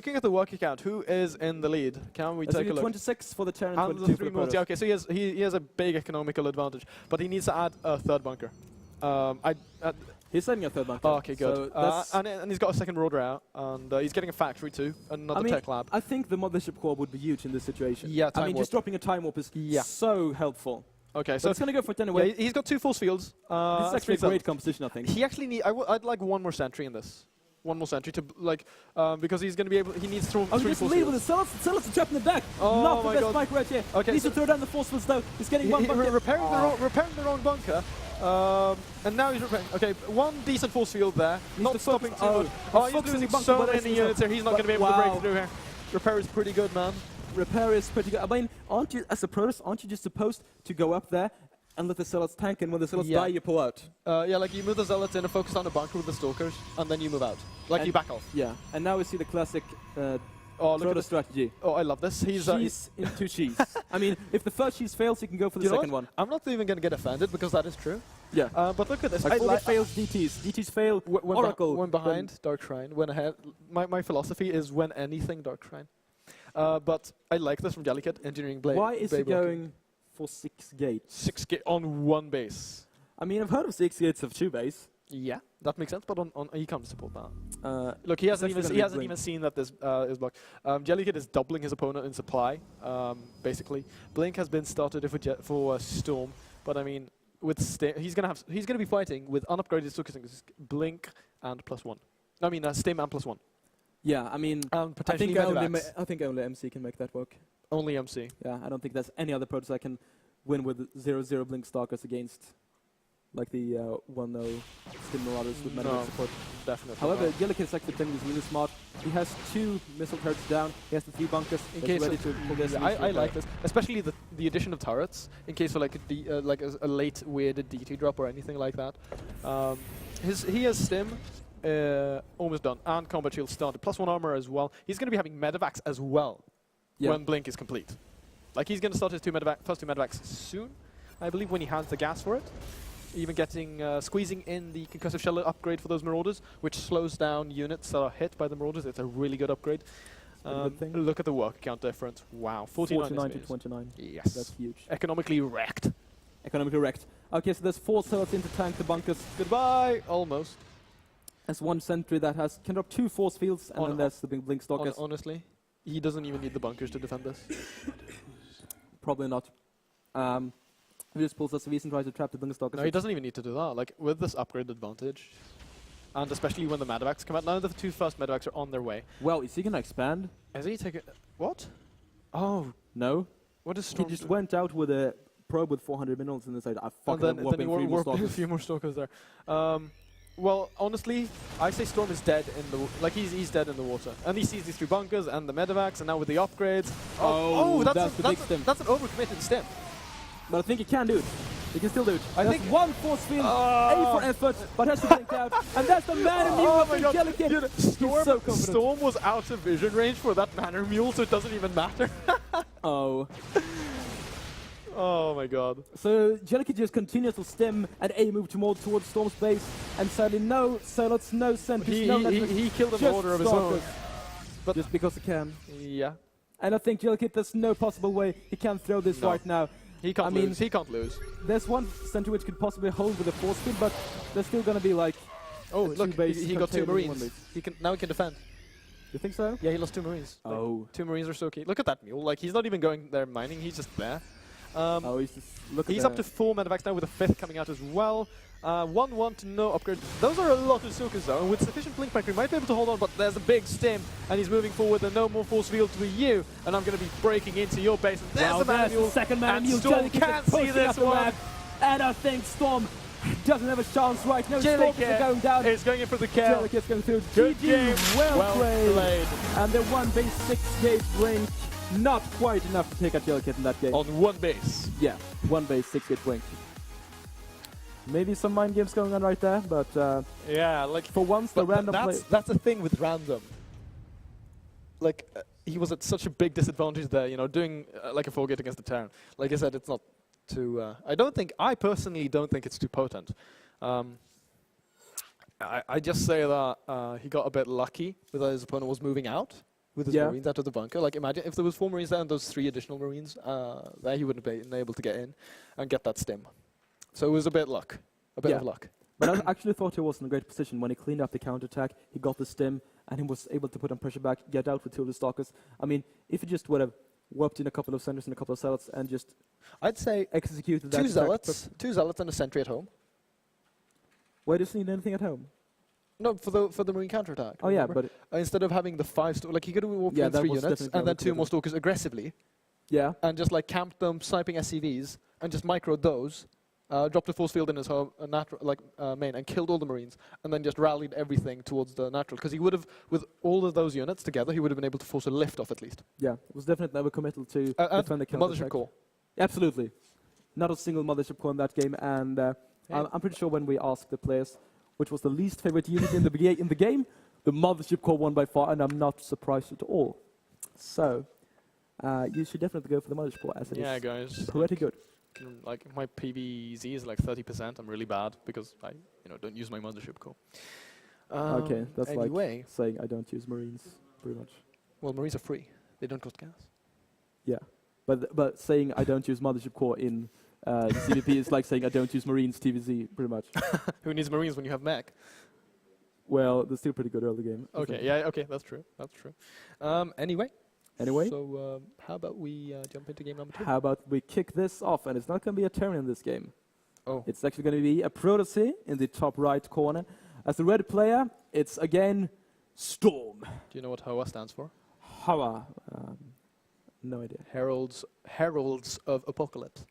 Looking at the work account, who is in the lead? Can we That's take a look? 26 for the Terran, And 22 the for 3 the mods. Yeah, Protoss. okay, so he has a big economical advantage, but he needs to add a 3rd bunker. He's setting a 3rd bunker. Okay, good. So that's- And he's got a 2nd Rotor out, and he's getting a factory too, another I mean, tech lab. I think the mothership core would be huge in this situation. Yeah, I time mean, warp. just dropping a time warp is Yeah. so helpful. Okay, So so it's going to go for 10 yeah, away. he's got 2 force fields. This is actually a great composition, I think. He actually need. I'd like 1 more sentry in this. 1 more sentry to because he's going to be able. He needs 3 Oh, he force just lead with fields. the Zealots. Zealots are trapped in the back. Oh Not the my best God. spike right here. Okay, Needs so to throw down the force fields though. He's getting one bucket. repairing the wrong bunker. And now he's repairing. Okay, 1 decent force field there. Not to stopping focus- too oh, much. he's Oh, he's focusing losing bunker, so but many it's- units here. He's not going to be able to break through here. Repair is pretty good, man. Repair is pretty good. I mean, aren't you, as a Protoss, aren't you just supposed to go up there and let the Zealots tank, and when the Zealots Yeah. die, you pull out? Yeah, like you move the zealots in and focus on the bunker with the stalkers, and then you move out. Like And- you back off. Yeah. And now we see the classic Oh, look at Protoss this. strategy. Oh, I love this. He's Cheese into cheese. I mean, if the first cheese fails, you can go for the you know second what? one. I'm not even going to get offended because that is true. Yeah. But look at this. Like, I Orbit fails DTs. DTs fail Oracle. When behind, Dark Shrine. When ahead. My philosophy is when anything, Dark Shrine. But I like this from Jellikit, Engineering Blade. Why is he blade blocking. going for 6 gates? 6 on 1 base? I mean, I've heard of 6 gates of 2 base. Yeah, that makes sense, but on he can't support that. Look, It's actually gonna be he hasn't Blink. even seen that this is blocked. Jellikit is doubling his opponent in supply, basically. Blink has been started for Storm, but I mean, with he's gonna be fighting with unupgraded Sukasing, Blink and +1. I mean, Stim and +1. Yeah, I mean, Potentially I think only MC can make that work. only MC. Yeah, I don't think there's any other Protoss that can win with 0-0 Blink Stalkers against like the 1-0 Stim Marauders with medical No. support. Definitely. However, Jellikit is actually playing this really smart. He has 2 missile turrets down. He has the 3 bunkers. In He's case ready of- to pull this. I like this, especially the addition of turrets in case of like a late weirded DT drop or anything like that. He has Stim almost done and combat shield started, +1 armor as well. He's going to be having medevacs as well when Blink is complete. Like he's going to start his first 2 medevacs soon, I believe, when he has the gas for it. Even getting squeezing in the concussive shell upgrade for those marauders, which slows down units that are hit by the marauders. It's a really good upgrade. good thing. Look at the work count difference. Wow, 49 to SPs. 29. Yes. That's huge. Economically wrecked. Economically wrecked. Okay, so there's 4 Zealots in to tank the bunkers. Goodbye. Almost. There's 1 sentry that can drop 2 force fields, and then there's the Blink Stalkers. Honestly, he doesn't even need the bunkers to defend this. Probably not. He just pulls us and tries to trap the Blink Stalkers. No, he doesn't even need to do that. Like with this upgrade advantage, and especially when the medevacs come out. Now the 2 first medevacs are on their way. Well, is he gonna expand? Is he taking what? Oh, No. what is He Storm? just went out with a probe with 400 minerals and decided, I and fucking then warping he 3 more warped a Stalkers. few more stalkers there. Well, honestly, I say Storm is dead in the he's dead in the water, and he sees these 3 bunkers and the medevacs, and now with the upgrades. that's the big stim. That's an overcommitted stim. But I think he can do it. He can still do it. I There's think- 1 force field, A for effort, but has to blink out. And that's the man in Oh Mule my from god, Jellikit. dude, He's so confident. Storm was out of vision range for that Manor Mule, so it doesn't even matter. Oh. Oh my god. So Jellikit just continues to stim and A move towards Storm's base. And sadly, no Zealots, no sentries, no network, He killed an just order of his own. Stalkers. But- Just because he can. Yeah. And I think Jellikit, there's no possible way he can throw this No. right now. He can't I mean- lose. He can't lose. There's 1 sentry which could possibly hold with a force field, but there's still gonna be like, Oh, the look, 2 base he got 2 containing 1 Marines. base. Now he can defend. You think so? Yeah, he lost 2 Marines. Like, Oh. 2 Marines are so key. Look at that mule. Like, he's not even going there mining. He's just there. Oh, he's just, look at He's that. up to 4 medevacs now with a 5th coming out as well. 1-1 to no upgrade. Those are a lot of Sukas though, and with sufficient blink back, we might be able to hold on, but there's a big stim, and he's moving forward, and no more force field to you, and I'm going to be breaking into your base, and there's Wow, the there's manual, the second man and mule. Storm Jellikit can't is see pushing this up the one. ramp, and I think Storm doesn't have a chance right now. Stalkers are going down. Is going in for the kill. Jellikit's going through. Good GG, game. well played. played. And the 1 base 6 gate blink, not quite enough to take out Jellikit in that game. On 1 base. Yeah, 1 base 6 gate blink. Maybe some mind games going on right there, but Yeah, like for once the random play. that's the thing with random. Like he was at such a big disadvantage there, you know, doing like a 4 gate against the Terran. Like I said, it's not too. I personally don't think it's too potent. I just say that he got a bit lucky with his opponent was moving out with his Marines out of the bunker. Like imagine if there was 4 Marines there and those 3 additional Marines there, he wouldn't have been able to get in and get that stim. So it was a bit luck, a bit of luck. But I actually thought he was in a great position when he cleaned up the counterattack. He got the stim, and he was able to put on pressure back, get out with 2 of the Stalkers. I mean, if he just would have warped in a couple of centers and a couple of Zealots and just I'd say executed that two attack zealots and a sentry at home. Why does he need anything at home? No, for the marine counterattack. Oh yeah, remember? but Instead of having the 5 like he could have walked in 3 units and then 2 more stalkers aggressively, yeah, and just like camped them, sniping SCVs, and just microed those, dropped a force field in his home, main, and killed all the marines, and then just rallied everything towards the natural. Because he would have, with all of those units together, he would have been able to force a lift off at least. yeah, it was definitely overcommittal to defend the mothership core. Absolutely, not a single mothership core in that game, and I'm pretty sure when we asked the players which was the least favorite unit in the game, the mothership core won by far, and I'm not surprised at all. So, you should definitely go for the mothership core, as it is guys. pretty good. Like my PVZ is like 30%. I'm really bad because I, don't use my mothership core. Okay, that's anyway. like saying I don't use Marines, pretty much. Well, Marines are free. They don't cost gas. Yeah, but saying I don't use mothership core in CVP is like saying I don't use Marines TVZ, pretty much. Who needs Marines when you have mech? Well, they're still pretty good early game. Okay, yeah, okay, that's true. That's true. Anyway. So, how about we jump into game number 2? How about we kick this off, and it's not going to be a turn in this game. Oh. It's actually going to be a Protosy in the top right corner. As the red player, it's again StorM. Do you know what HOA stands for? HOA. No idea. Heralds of Apocalypse.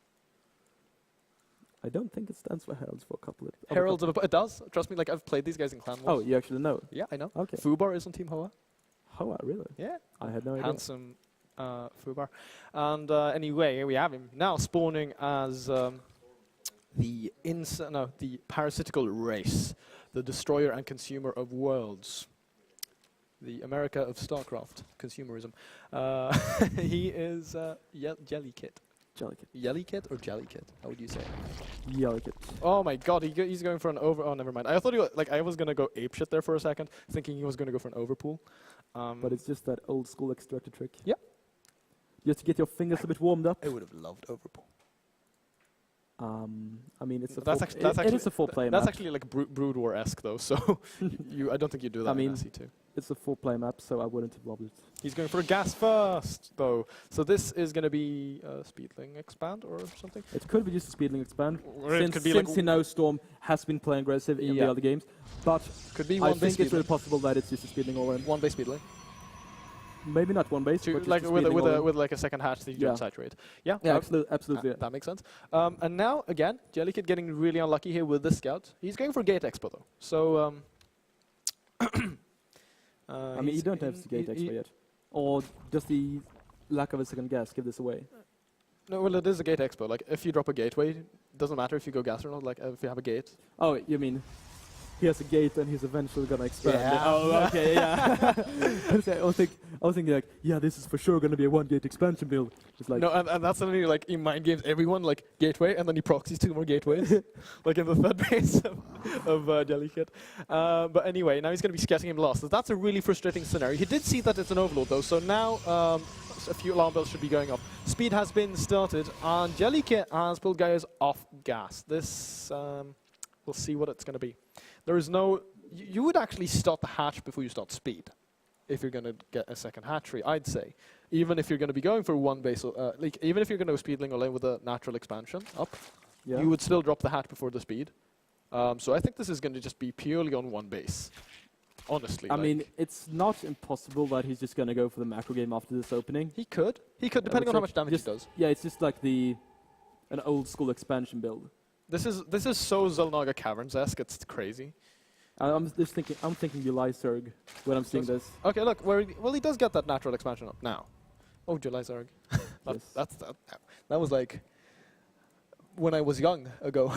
I don't think it stands for Heralds for a couple of... Heralds of Apocalypse. It does. Trust me, like I've played these guys in Clan Wars. Oh, you actually know? Yeah, I know. Okay. Fubar is on Team HOA. HOA, really? Yeah. I had no idea. Handsome Fubar. And anyway, here we have him. Now spawning as the parasitical race, the destroyer and consumer of worlds. The America of StarCraft, consumerism. He is Jellikit. Jellikit. Jellikit or Jellikit? How would you say it? Jellikit. Oh my god, he's going for an over... Oh, never mind. I thought I was going to go apeshit there for a second, thinking he was going to go for an overpool. But it's just that old school extractor trick. Yeah. Just to get your fingers a bit warmed up. I would have loved overpool. I mean, it's a it is a full play map. That's actually like Brood War-esque though, so I don't think you do that in SE2. It's a full play map, so I wouldn't have loved it. He's going for a gas first, though. So this is going to be Speedling expand or something? It could be just a Speedling expand, Or it could be since like he knows StorM has been playing aggressive in the other games. But could be I one base think it's really possible that it's just a Speedling all in. One base Speedling. Maybe not one base, but like just with like a second hatch that you don't saturate. Yeah, absolutely. That makes sense. And now again, Jellikit getting really unlucky here with this scout. He's going for Gate Expo though. So I mean, you don't have to Gate Expo yet, or just the lack of a second gas give this away. No, well, it is a Gate Expo. Like if you drop a gateway, doesn't matter if you go gas or not. Like if you have a gate. Oh, you mean? He has a gate and he's eventually gonna expand. Yeah. Oh, okay, yeah. I was thinking like, yeah, this is for sure gonna be a 1-gate expansion build. It's like No, and that's suddenly like he mind games everyone like gateway, and then he proxies 2 more gateways, like in the third base of Jellikit. But anyway, now he's going to be scouting him last. So that's a really frustrating scenario. He did see that it's an overload though, so now a few alarm bells should be going off. Speed has been started, and Jellikit has pulled guys off gas. This we'll see what it's going to be. There is no... You would actually start the hatch before you start speed, if you're going to get a second hatchery, I'd say. Even if you're going to be going for one base, like even if you're going to go speedling or lane with a natural expansion up, you would still drop the hatch before the speed. So I think this is going to just be purely on one base, honestly. I mean, it's not impossible that he's just going to go for the macro game after this opening. He could, depending on how much damage he does. Yeah, it's just like an old school expansion build. This is so Zelnaga Caverns-esque, it's crazy. I'm thinking Julizerg when I'm seeing this. Okay, look, he does get that natural expansion up now. Oh, Julizerg. That was like when I was young ago.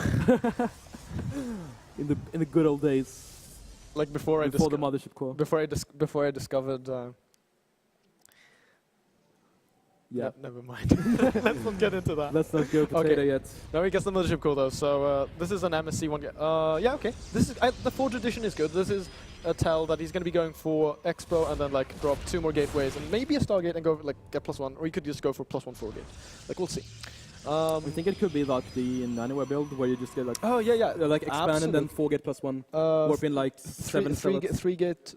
in the good old days. Like before the mothership core. Before I discovered. Yeah. Never mind. Let's not get into that. Let's not go potato yet. Now he gets the mothership core though. So this is an MSC one. Yeah, okay. This is the Forge edition is good. This is a tell that he's going to be going for Expo and then like drop 2 more gateways and maybe a Stargate and go like get +1, or he could just go for +1 4 gate. Like we'll see. I think it could be like the Nanoware build where you just get like like expand absolutely. and then 4 gate +1, warp in like 7 3 gate.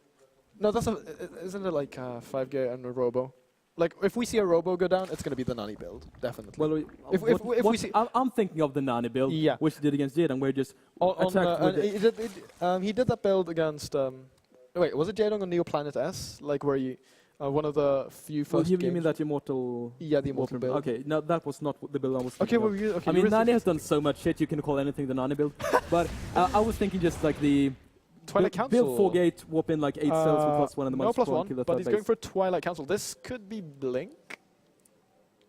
No, isn't it like 5 gate and a robo? like if we see a Robo go down, it's going to be the Nani build, definitely. Well, if we see, I'm thinking of the Nani build, Yeah. which he did against Jadon, where he just attacked with he did that build against. Wait, was it Jadong on Neoplanet S? Like where you, one of the few first. you games? mean that Immortal? Yeah, the Immortal build. Okay, no, that was not the build I was Okay, thinking well, of. okay. I mean, Nani has done so much shit. You can call anything the Nani build, but I was thinking just like the. Twilight Council. Build 4 gate, warp in like 8 cells with +1 and the no minus +1, kill the but third he's base. going for Twilight Council. This could be Blink.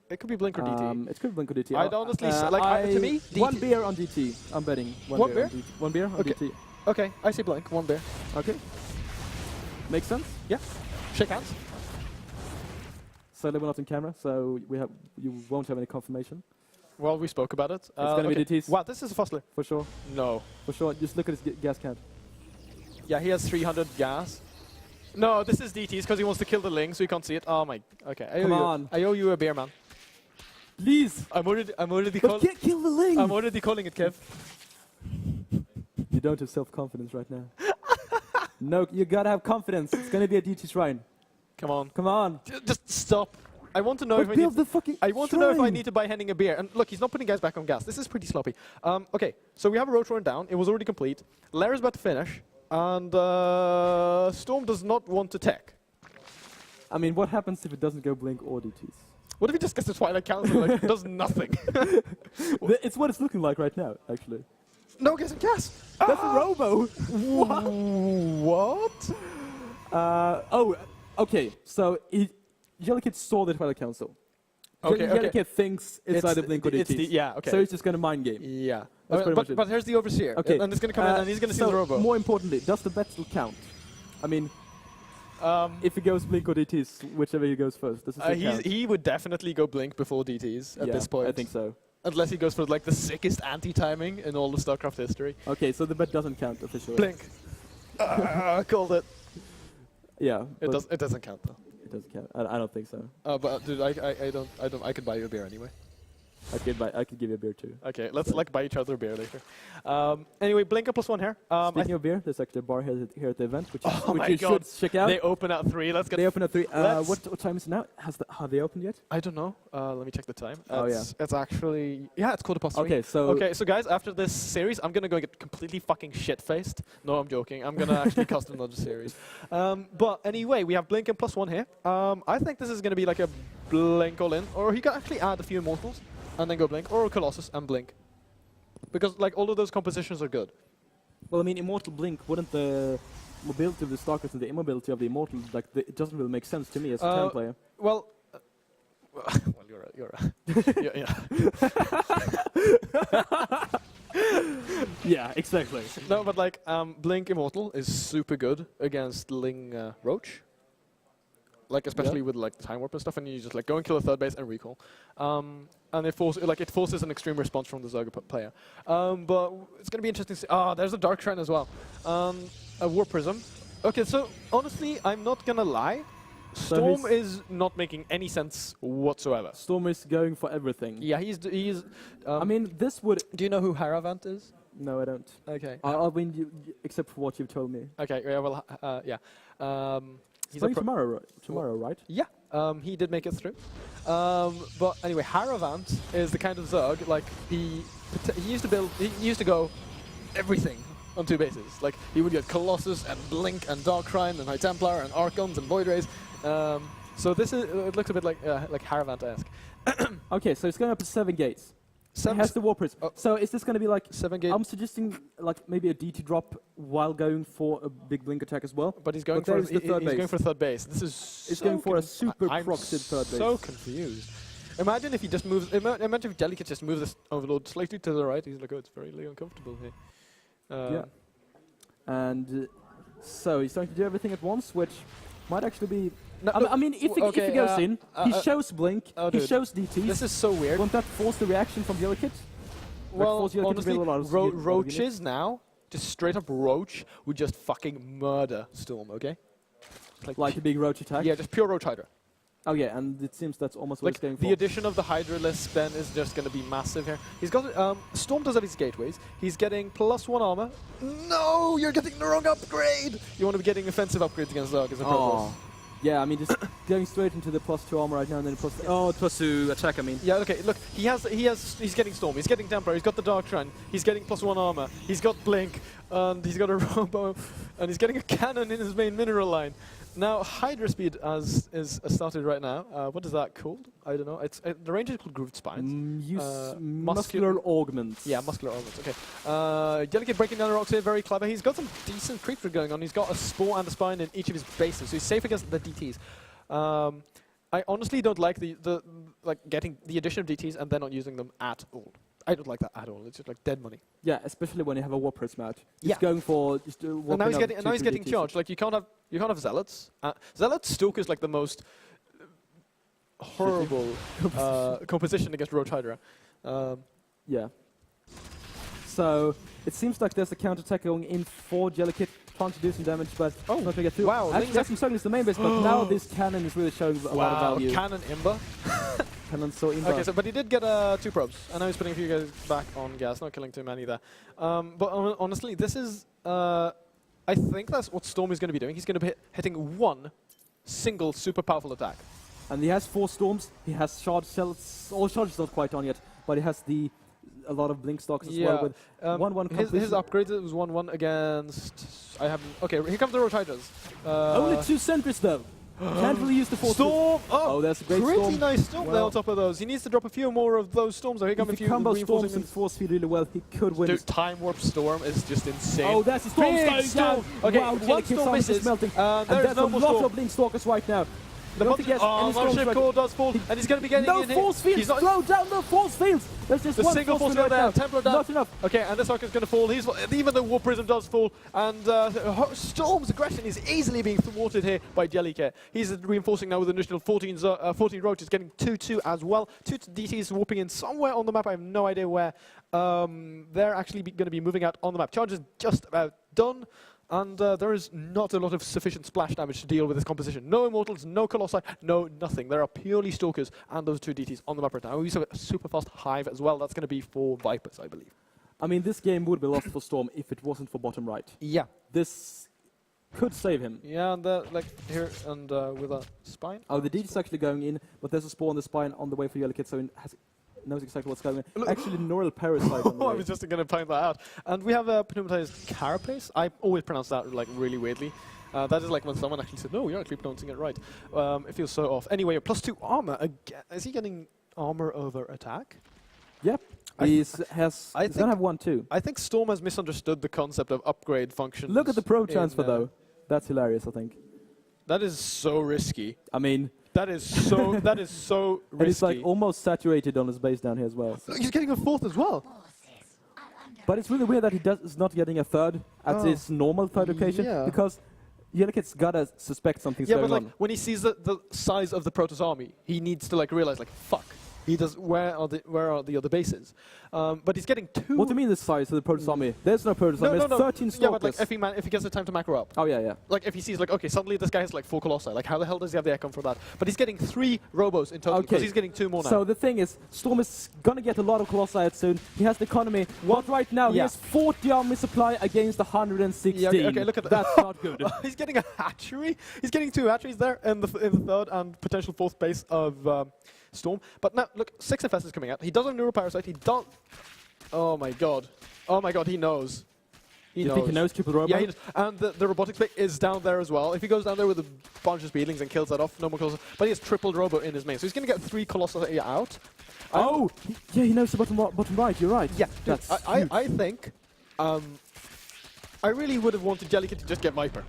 It could be Blink or DT. It could be Blink or DT. I'd honestly say, to me, DT. One beer on DT. I'm betting. One beer? On DT. One beer on Okay. DT. Okay, I say Blink. One bear. Okay. Makes sense. Yeah. Shake hands. Sadly, we're not in camera, so you won't have any confirmation. Well, we spoke about it. It's going to be DTs. Wow, this is a Fussler. For sure. No. For sure. Just look at his gas count. Yeah, he has 300 gas. No, this is DTs because he wants to kill the Ling, so you can't see it. Oh my. Okay. Come on. I owe you a beer, man. Please. I'm already But kill the Ling. I'm already calling it, Kev. You don't have self-confidence right now. No, you gotta have confidence. It's gonna be a DT shrine. Come on. Come on. Just stop. I want to know But if I build need. the fucking I want to know if I shrine. need to buy Henning a beer. And look, he's not putting guys back on gas. This is pretty sloppy. Okay, so we have a road run down. It was already complete. Lara's about to finish. And Storm does not want to tech. I mean, what happens if it doesn't go Blink or DTs? What if he just gets the Twilight Council and like, does nothing? It's what it's looking like right now, actually. No, get some gas. That's a Robo. What? Okay. So Jellikit saw the Twilight Council. Okay, Jellikit thinks it's either Blink or DTs. yeah, okay. So he's just going to mind game. Yeah. That's pretty much it. But here's the Overseer. Okay. And he's going to come in and he's going to see the Robo. More importantly, does the bet still count? I mean, if he goes Blink or DTs, whichever he goes first, does it still count? He would definitely go Blink before DTs at this point. I think so. Unless he goes for like the sickest anti-timing in all of StarCraft history. Okay, so the bet doesn't count officially. Blink. I called it. Yeah. It doesn't count though. It doesn't count. I don't think so. But dude, I could buy you a beer anyway. I could give you a beer too. Okay, let's like buy each other a beer later. Anyway, Blinker +1 here. Speaking of beer, there's actually a bar here at the event, which my you God. should check out. They open at 3. Let's get. They open at 3. let's- What time is it now? Have they opened yet? I don't know. Let me check the time. Oh, yeah. It's actually it's 3:15. Okay, so Okay, so guys, after this series, I'm gonna go get completely fucking shit-faced. No, I'm joking. I'm gonna actually custom another series. But anyway, we have Blink and +1 here. I think this is gonna be like a Blink all-in, or he can actually add a few Immortals and then go Blink, or a Colossus and Blink, because like all of those compositions are good. well, I mean, Immortal Blink, wouldn't the mobility of the Stalkers and the immobility of the Immortal, like, it doesn't really make sense to me as a turn player. Well, you're yeah. Yeah, exactly. No, but like Blink Immortal is super good against Ling Roach. Like especially with like the time warp and stuff, and you just like go and kill a third base and recall, and it forces an extreme response from the Zerga player. But it's gonna be interesting to see. There's a Dark Shrine as well, a War Prism. Okay, so honestly, I'm not gonna lie, So Storm is not making any sense whatsoever. Storm is going for everything. Yeah, he's. I mean, this would... do you know who Haravant is? No, I don't. Okay. I mean, except for what you've told me. Okay. Yeah. Well. Yeah. He's playing tomorrow, right? Yeah, he did make it through. But anyway, Haravant is the kind of Zerg, like he used to go everything on 2 bases. Like he would get Colossus and Blink and Dark Shrine and High Templar and Archons and Void Rays. So this is it looks a bit like Haravant-esque. Okay, so it's going up to 7 gates. It has the War Prism. So is this going to be like... 7 gates. I'm suggesting like maybe a DT drop while going for a big Blink attack as well. But he's going But for there's the third base. going for third base. This is It's so going for a super I'm proxied third base. so confused. Imagine if he just moves. Imagine if Jellikit just moves this Overlord slightly to the right. He's like, oh, it's very uncomfortable here. Yeah. And so he's starting to do everything at once, which might actually be... I mean, if he goes in, he shows Blink, he shows DTs. This is so weird. Won't that force the reaction from Jellikit? Well, honestly, Roaches now, just straight up Roach, would just fucking murder Storm, okay? Like a big Roach attack? Yeah, just pure Roach Hydra. Oh yeah, and it seems that's almost what Like he's going for. the addition of the Hydralisk then is just going to be massive here. He's got Storm does have his gateways. He's getting +1 armor. No, you're getting the wrong upgrade. You want to be getting offensive upgrades against Zerg as a Protoss. Yeah, I mean, just going straight into the +2 armor right now, and then +2 attack. I mean, Yeah, okay. Look, he's getting Storm, he's getting Temper, he's got the Dark Shrine, he's getting +1 armor, he's got Blink, and he's got a Robo, and he's getting a cannon in his main mineral line. Now, Hydra Speed is started right now. What is that called? I don't know. It's the range is called Grooved Spines. Use muscular augments. Yeah, muscular augments. Okay. Jellikit breaking down the rocks here, very clever. He's got some decent creep going on. He's got a Spore and a Spine in each of his bases, so he's safe against the DTs. I honestly don't like getting the addition of DTs and then not using them at all. I don't like that at all. It's just like dead money. Yeah, especially when you have a War Press match. Yeah. Going for just And now he's getting charged. Like you can't have Zealots. Zealot Stoke is like the most horrible composition against Roach Hydra. Yeah. So it seems like there's a counterattack going in for Jellikit, trying to do some damage, but not going to get through. Wow, actually, that's some struggles the main base, but now this cannon is really showing a lot of value. Cannon Imba. Cannon so Imba. Okay, so but he did get 2 probes. I know he's putting a few guys back on gas, not killing too many there. But honestly, this is I think that's what Storm is going to be doing. He's going to be hitting one single super powerful attack. And he has 4 storms. He has charge cells. All charges not quite on yet, but he has a lot of blink stocks as well. With 1-1 his upgrades, it was 1-1 against. Okay, here come the Roach Hydras. Only 2 sentries though. Can't really use the 4 Storm! Oh, that's a great pretty storm. nice storm there on top of those. He needs to drop a few more of those storms. Though. Here come a If he few combos storms reinforcing and force feed really well, he could win. Dude, Time Warp Storm is just insane. Oh, that's a storm Big going storm. down. Okay, wow, one storm Jellikit's misses. melting. And There's there's no a more lot storm. of blink stalkers right now. The Don't think he has any storms Mothership ready. Core does fall, and he's going to be getting No in force here. fields! Slow down the force fields! There's just The one single force force field down, right now. Templar down. Not enough. Okay, and this Arc is going to fall. Even the War Prism does fall, and Storm's aggression is easily being thwarted here by Jellikit. He's reinforcing now with an additional 14 roaches, getting 2-2 as well. 2 DTs warping in somewhere on the map. I have no idea where. They're actually going to be moving out on the map. Charge is just about done. And there is not a lot of sufficient splash damage to deal with this composition. No Immortals, no Colossi, no nothing. There are purely Stalkers and those 2 DTs on the map right now. We also have a super fast Hive as well. That's going to be for Vipers, I believe. I mean, this game would be lost for Storm if it wasn't for bottom right. Yeah. This could save him. Yeah, and like here, and with a Spine. Oh, the DT is actually going in, but there's a Spore on the Spine on the way for Jellikit, so he knows exactly what's going on. Actually, Neural Parasite on the I way. was just going to point that out. And we have a pneumatized Carapace. I always pronounce that like really weirdly. That is like when someone actually said, no, you're actually pronouncing it right. It feels so off. Anyway, +2 armor. Is he getting armor over attack? Yep. He's going to have 1 too. I think Storm has misunderstood the concept of upgrade functions. Look at the pro transfer though. That's hilarious, I think. That is so risky. I mean, that is so risky. And he's like almost saturated on his base down here as well. So. Look, he's getting a 4th as well. But it's really weird that he is not getting a 3rd at his normal 3rd occasion, because Jellikit's gotta suspect something's going on. Yeah, but like when he sees the size of the Protoss army, he needs to like realize like fuck. He does. Where are the other bases? But he's getting 2. What do you mean the size of the Protoss army? There's no Protoss army. There's 13 stalkers. Yeah, but like if he gets the time to macro up. Oh yeah. Like if he sees like okay, suddenly this guy has like 4 Colossi. Like how the hell does he have the Eklund for that? But he's getting 3 Robos in total because he's getting 2 more now. So the thing is, Storm is gonna get a lot of Colossi out soon. He has the economy. What right now? He has 40 army supply against 116. Yeah, okay, look at that. That's not good. He's getting a hatchery. He's getting 2 hatcheries there in the 3rd and potential 4th base of Storm. But now, look, 6 FS is coming out. He does have Neural Parasite. He does... Oh my god. Oh my god, he knows. You think he knows Triple Robo? Yeah, he does. And the robotics plate is down there as well. If he goes down there with a bunch of speedlings and kills that off, no more Colossus. But he has triple Robo in his main. So he's going to get 3 Colossus out. Oh! Yeah, he knows the bottom right. You're right. Yeah, that's I think... I really would have wanted Jellikit to just get Viper.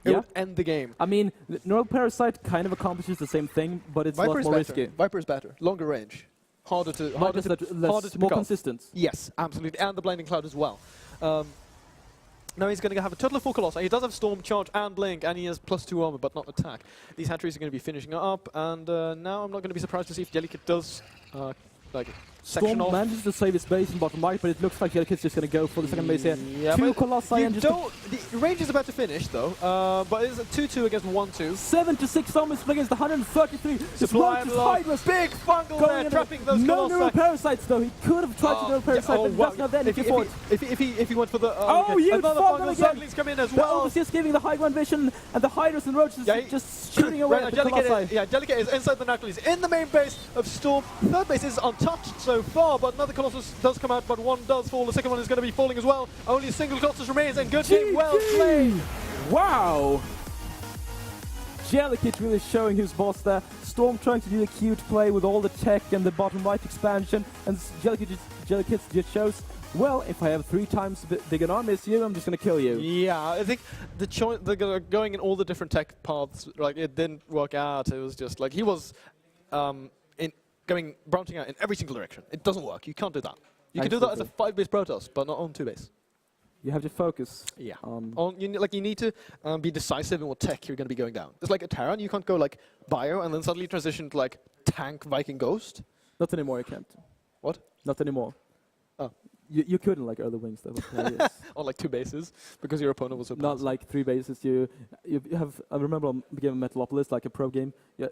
It would end the game. I mean, Neural Parasite kind of accomplishes the same thing, but it's a lot more risky. Viper is better. Longer range. Harder to more pick up. consistent. Yes, absolutely. And the Blinding Cloud as well. Now he's going to have a total of 4 Colossi. He does have Storm, Charge, and Blink, and he has +2 armor, but not attack. These hatcheries are going to be finishing up, and now I'm not going to be surprised to see if Jellikit does like section Storm off. manages to save his base in bottom right, but it looks like Jellikit's just going to go for the second base here. Yeah, Two but Colossi you and just don't. The range is about to finish though, but it's a 2-2 against 1-2. 7-6 Storm against the 133. Just Supply Roach's block. Hydras Big fungal going there, in trapping those no Colossi. neural parasites though. He could have tried to neural parasite, but he doesn't have the energy for it. If he went for the Huge another fungal fungal again. Zerglings come in as The well. Overseer's giving the high ground vision, and the Hydras and Roaches just shooting away at the Colossi. Jellikit is inside the natural. He's in the main base of Storm. Third base is untouched so far, but another Colossus does come out, but one does fall. The second one is going to be falling as well. Only a single Colossus remains, and good game, well played. Wow! Jellikit really showing his boss there. Storm trying to do a cute play with all the tech and the bottom right expansion, and Jellikit just shows, well, if I have 3 times big an army as you, I'm just going to kill you. Yeah, I think the going in all the different tech paths, like it didn't work out. It was just like he was branching out in every single direction. It doesn't work. You can't do that. You can do that as a 5-base Protoss, but not on 2-base. You have to focus. Yeah. You need to be decisive in what tech you're going to be going down. It's like a Terran. You can't go like bio and then suddenly transition to like tank Viking Ghost. Not anymore, you can't. What? Not anymore. Oh. You couldn't like early wings though. On like 2 bases because your opponent was so Not passive. like 3 bases. You have. I remember on the game of Metalopolis, like a pro game. Yeah,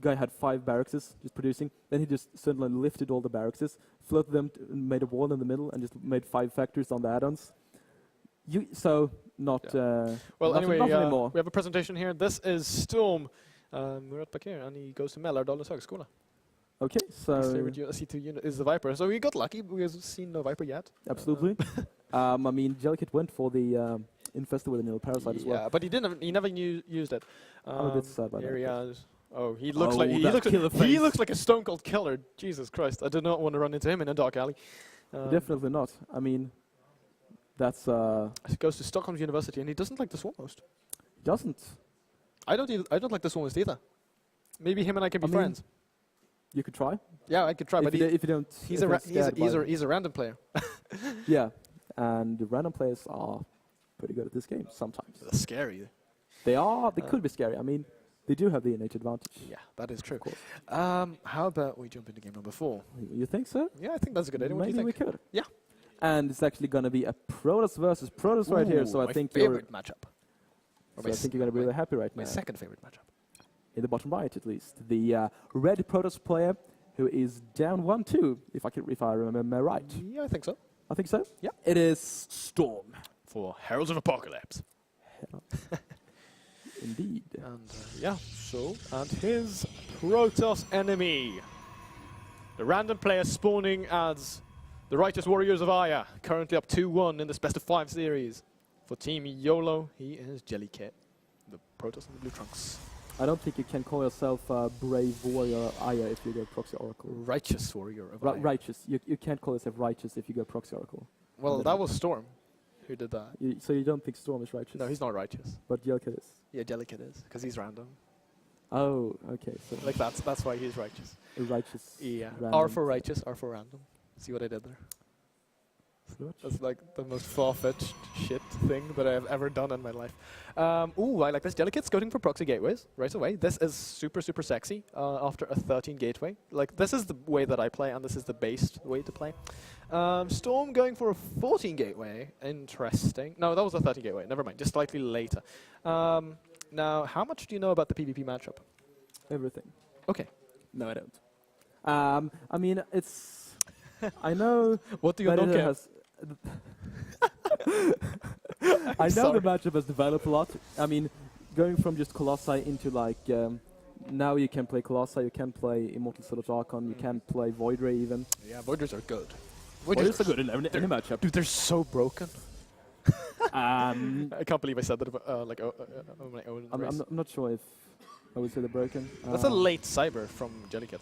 guy had 5 barracks just producing. Then he just suddenly lifted all the barracks, floated them, made a wall in the middle, and just made 5 factories on the add-ons. Not. Well, not anyway, anymore. we have a presentation here. This is Storm. We're at back here, and he goes to Mälardalens högskola. Okay, so His favorite C2 unit is the Viper. So we got lucky. We've seen no Viper yet. absolutely. I mean, Jellikit went for the infested with a neural parasite as well. Yeah, but he never used it. I'm a bit sad about Here that. he is. Oh, he looks like that he looks like a stone cold killer. Jesus Christ! I do not want to run into him in a dark alley. Definitely not. I mean, that's He goes to Stockholm University, and he doesn't like the Swarmhost. doesn't. I don't like the Swarmhost either. Maybe him and I can be I mean, friends. You could try. Yeah, I could try, but if you don't. he's if a you're scared by he's a random player. yeah, and the random players are pretty good at this game sometimes. That's scary. They are. They could be scary. I mean, they do have the innate advantage. Yeah, that is true. Of course. How about we jump into game number 4? You think so? Yeah, I think that's a good idea. What do Maybe you we think? could. Yeah. And it's actually going to be a Protoss versus Protoss right here. So I my think you're. favorite matchup. So I think you're going to be really happy right My now. second favorite matchup. In the bottom right, at least, the red Protoss player who is down 1-2, if I remember right. Yeah, I think so. I think so. Yeah. It is Storm. For Heralds of Apocalypse. Indeed. And and his Protoss enemy. The random player spawning as the Righteous Warriors of Aya, currently up 2-1 in this best of 5 series. For Team YOLO, he is Jellikit, the Protoss in the blue trunks. I don't think you can call yourself a brave warrior Aya if you go proxy oracle. Righteous Warrior of Aya. Righteous. You can't call yourself righteous if you go proxy oracle. Well, that was Storm who did that. So you don't think Storm is righteous? No, he's not righteous. But Jellikit is. Yeah, Jellikit is, because he's random. Oh, okay. So Like that's why he's righteous. a righteous. Yeah. random. R for righteous, R for random. See what I did there? That's like the most far-fetched shit thing that I've ever done in my life. Ooh, I like this. Jellikit's going for proxy gateways right away. This is super, super sexy after a 13 gateway. Like, this is the way that I play, and this is the base way to play. Storm going for a 14 gateway. Interesting. No, that was a 13 gateway. Never mind. Just slightly later. Now, how much do you know about the PvP matchup? Everything. Okay. No, I don't. I mean, it's. I know. What do you that not it get? has- I know the matchup has developed a lot. I mean, going from just Colossi into like now you can play Colossi, you can play Immortal Solid Archon, you can play Void Ray even. Yeah, Voiders are good. Voiders are good in any matchup. Dude, they're so broken. Um, I can't believe I said that on my own I'm race. not sure if I would say they're broken. That's a late cyber from Jellikit.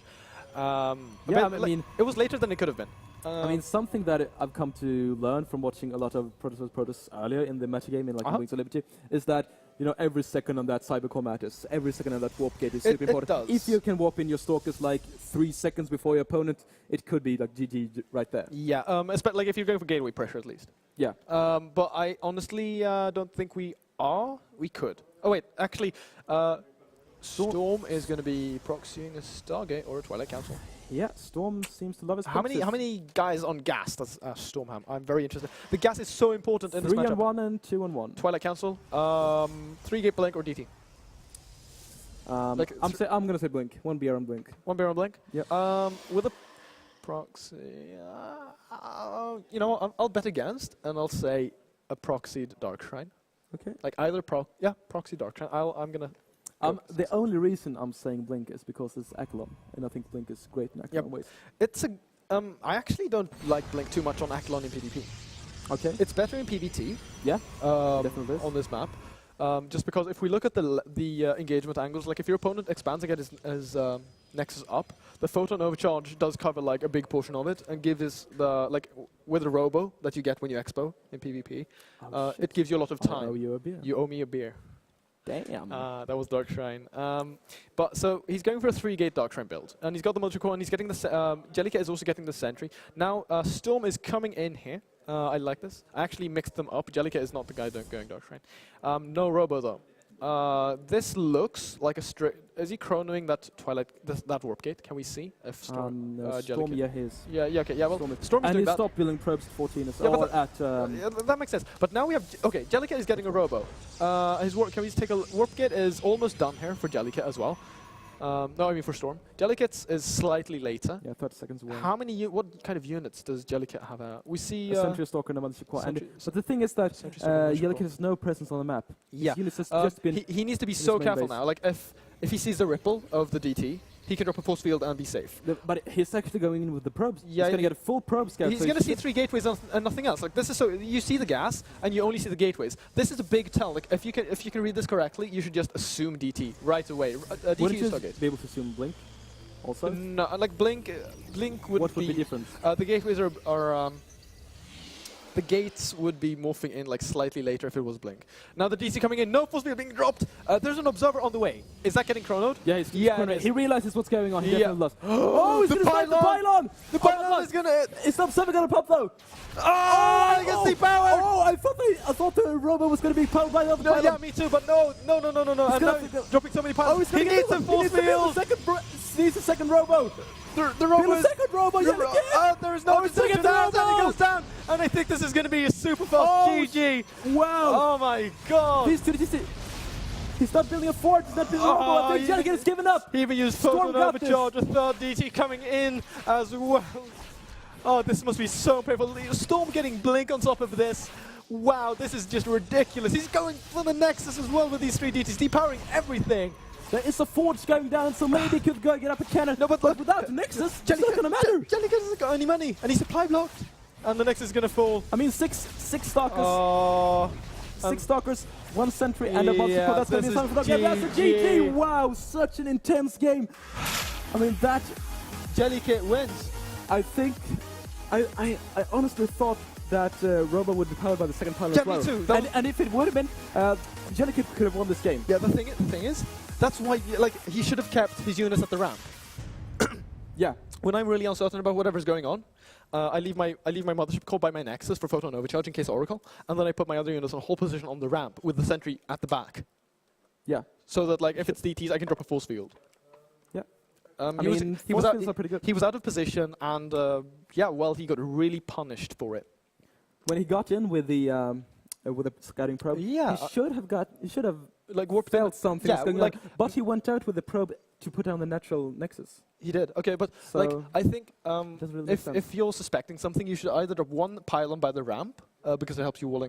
Yeah, I mean, it was later than it could have been. I mean, something that I've come to learn from watching a lot of Protoss earlier in the metagame in like Wings of Liberty is that, you know, every second on that cybercore matters. Every second on that warp gate is super important. does. If you can warp in your stalkers like 3 seconds before your opponent, it could be like GG right there. Yeah, especially like if you're going for gateway pressure at least. Yeah. But I honestly don't think we are. We could. Oh wait, actually, Storm is going to be proxying a Stargate or a Twilight Council. Yeah, StorM seems to love his How many guys on gas does StorM have? I'm very interested. The gas is so important in this 3 matchup. on 1 and 2 on 1. Twilight Council, 3-gate Blink or DT? I'm gonna say Blink. 1 BR on Blink. 1 bear on Blink? Yep. With a proxy, you know what, I'll bet against, and I'll say a proxied Dark Shrine. Okay. Like either proxy Dark Shrine. I'm gonna. The only reason I'm saying Blink is because it's Eklund, and I think Blink is great in Eklund ways. It's a. I actually don't like Blink too much on Eklund in PvP. Okay. It's better in PvT. Yeah. Definitely. On this map. Just because if we look at the engagement angles, like if your opponent expands and gets his Nexus up, the photon overcharge does cover like a big portion of it and gives with the robo that you get when you expo in PvP, it gives you a lot of time. I owe you a beer. You owe me a beer. Damn. That was Dark Shrine. But so he's going for a 3-gate Dark Shrine build, and he's got the multi-core, and he's getting the Jellikit is also getting the Sentry. Now StorM is coming in here. I like this. I actually mixed them up. Jellikit is not the guy going Dark Shrine. No robo though. This looks like a straight. Is he chronoing that Twilight, that warp gate? Can we see if StorM, Jellikit? yeah, his. Yeah, okay, yeah. Well, StorM StorM is and doing he that. stopped building probes at 14 as Yeah, well. yeah, that makes sense. But now we have Jellikit is getting a robo. His warp. Can we just take a warp gate is almost done here for Jellikit as well. No, I mean for StorM. Jellikit's is slightly later. Yeah, 30 seconds away. How many? What kind of units does Jellikit have? We see. A Sentry, a Stalker, and a Mothership Core. But the thing is that Jellikit has no presence on the map. Yeah. His units has just been. He needs to be so careful now. Like if he sees the ripple of the DT, he can drop a force field and be safe. But he's actually going in with the probes. Yeah, he's going to get a full probe scout. He's going to see 3 gateways and nothing else. Like this is so you see the gas and you only see the gateways. This is a big tell. Like if you can read this correctly, you should just assume DT right away. DT Wouldn't is you Stargate. be able to assume Blink? Also. No, like Blink would what would be different? The gateways are the gates would be morphing in like slightly later if it was Blink. Now the DC coming in, no force field being dropped. There's an observer on the way. Is that getting chronoed? Yeah, he realizes what's going on. He definitely lost. Oh, he's the gonna start the pylon! The pylon is gonna hit. Is Sub gonna pop though? Oh, he gets the power! Oh, I thought the robo was gonna be powered by the other pylon. Yeah, me too, but no. And now he's dropping so many pylons. He needs a force field. He needs a second robo. The robo is... second robo, there is no decision. And he goes down. And I think this is going to be a super fast GG. Wow. Oh my god. These two, he's not building a fort, he's not building a robo. I think Jellikit has given up. He even used photon overcharge, a third DT coming in as well. Oh, this must be so painful. StorM getting Blink on top of this. Wow, this is just ridiculous. He's going for the Nexus as well with these 3 DTs, depowering everything. There is a forge going down, so maybe he could go get up a cannon. No, but without the Nexus, it's not gonna matter. Jellikit hasn't got any money, and he's supply blocked. And the Nexus is gonna fall. I mean, six stalkers. 6 stalkers, 1 sentry, and a monster. That's gonna be something for them. That's a GG. Wow, such an intense game. I mean, that Jellikit wins. I think, I honestly thought that Robo would be powered by the second pylon as well. Me too. And if it would have been, Jellikit could have won this game. Yeah, the thing is, that's why he should have kept his units at the ramp. Yeah. When I'm really uncertain about whatever's going on, I leave my mothership core by my Nexus for photon overcharge in case Oracle, and then I put my other units on hold position on the ramp with the sentry at the back. Yeah. So that if it's DTs, I can drop a force field. Yeah. He was out of position, and he got really punished for it. When he got in with the scouting probe, he should have felt something was going on. But he went out with the probe to put down the natural Nexus. He did. Okay, but so I think really if you're suspecting something, you should either drop 1 pylon by the ramp because it helps you wall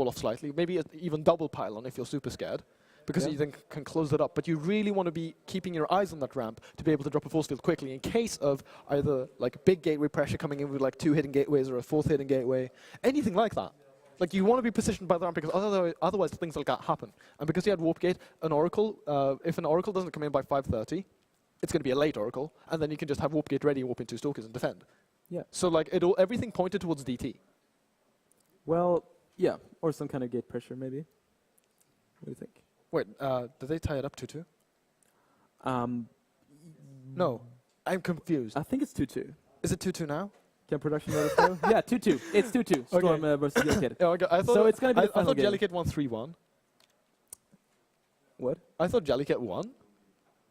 off slightly. Maybe even double pylon if you're super scared, because you then can close it up. But you really want to be keeping your eyes on that ramp to be able to drop a force field quickly in case of either big gateway pressure coming in with 2 hidden gateways or a 4th hidden gateway, anything like that. You want to be positioned by the ramp because otherwise things like that happen. And because he had warp gate, an oracle, if an oracle doesn't come in by 5:30, it's going to be a late oracle, and then you can just have warp gate ready and warp in 2 stalkers and defend. Yeah. So everything pointed towards DT. Well, yeah, or some kind of gate pressure maybe. What do you think? Wait, did they tie it up 2-2? No, I'm confused. I think it's 2-2. Is it 2-2 now? Can production notice go? Yeah, 2-2. It's 2-2. StorM versus Jellikit. Yeah, okay. I thought so it's going to be the I final thought game. Jellikit won 3-1. What? I thought Jellikit won.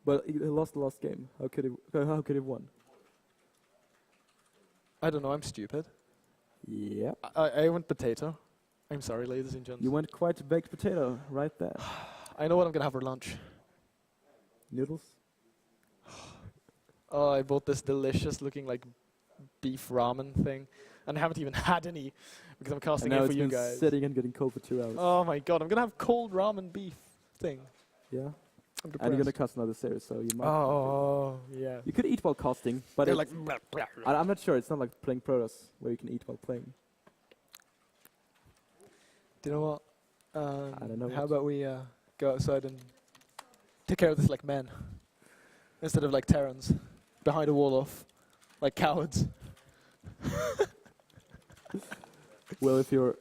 But he lost the last game. How could he have won? I don't know, I'm stupid. Yeah. I went potato. I'm sorry, ladies and gents. You went quite baked potato right there. I know what I'm gonna have for lunch. Noodles? Oh, I bought this delicious looking like beef ramen thing, and I haven't even had any because I'm casting it for you it's been guys. sitting and getting cold for 2 hours. Oh my god, I'm gonna have cold ramen beef thing. Yeah. I'm And depressed. you're gonna cast another series, so you might. Oh, yeah. You could eat while casting, but They're it's- like, I'm not sure. It's not like playing Protoss where you can eat while playing. do you know what? I don't know How what. about we go outside and take care of this like men, instead of like Terrans, behind a wall off, like cowards. Well, if your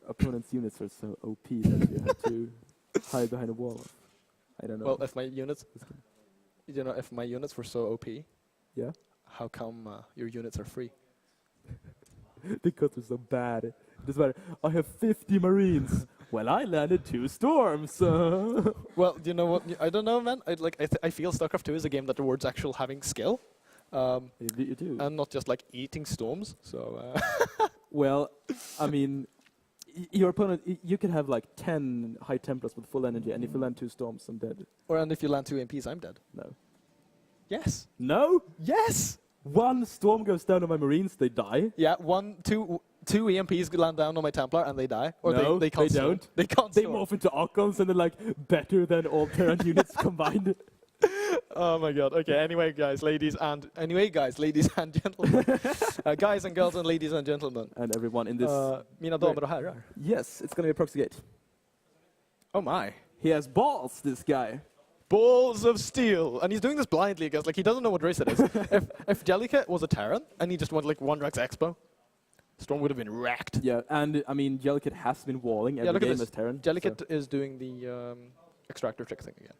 opponent's units are so OP that you have to hide behind a wall, I don't know. Well, if my units, you know, if my units were so OP, yeah, how come your units are free? because they're so bad. It doesn't matter. I have 50 Marines. Well, I landed 2 storms. Well, you know what? I don't know, man. I feel StarCraft 2 is a game that rewards actual having skill, You do. and not just like eating storms. So. Well, I mean, your opponent, you could have like 10 high Templars with full energy, and if you land 2 storms, I'm dead. And if you land 2 MPs, I'm dead. No. Yes. No? Yes. 1 storm goes down on my Marines, they die. Yeah. Two EMPs land down on my Templar and they die. Or No, they can't they storm. don't. They can't They storm. morph into Archons and they're like better than all Terran units combined. Oh my god. Okay. Anyway, guys, ladies and gentlemen, guys and girls and ladies and gentlemen. And everyone in this. Mina damer och herrar. Yes, it's gonna be a proxy gate. Oh my. He has balls, this guy. Balls of steel, and he's doing this blindly because like he doesn't know what race it is. if Jellikit was a Terran and he just went like One Drax Expo, Storm would have been wrecked. Yeah, and I mean, Jellikit has been walling every look at game this. as Terran. Jellikit so- is doing the extractor trick thing again.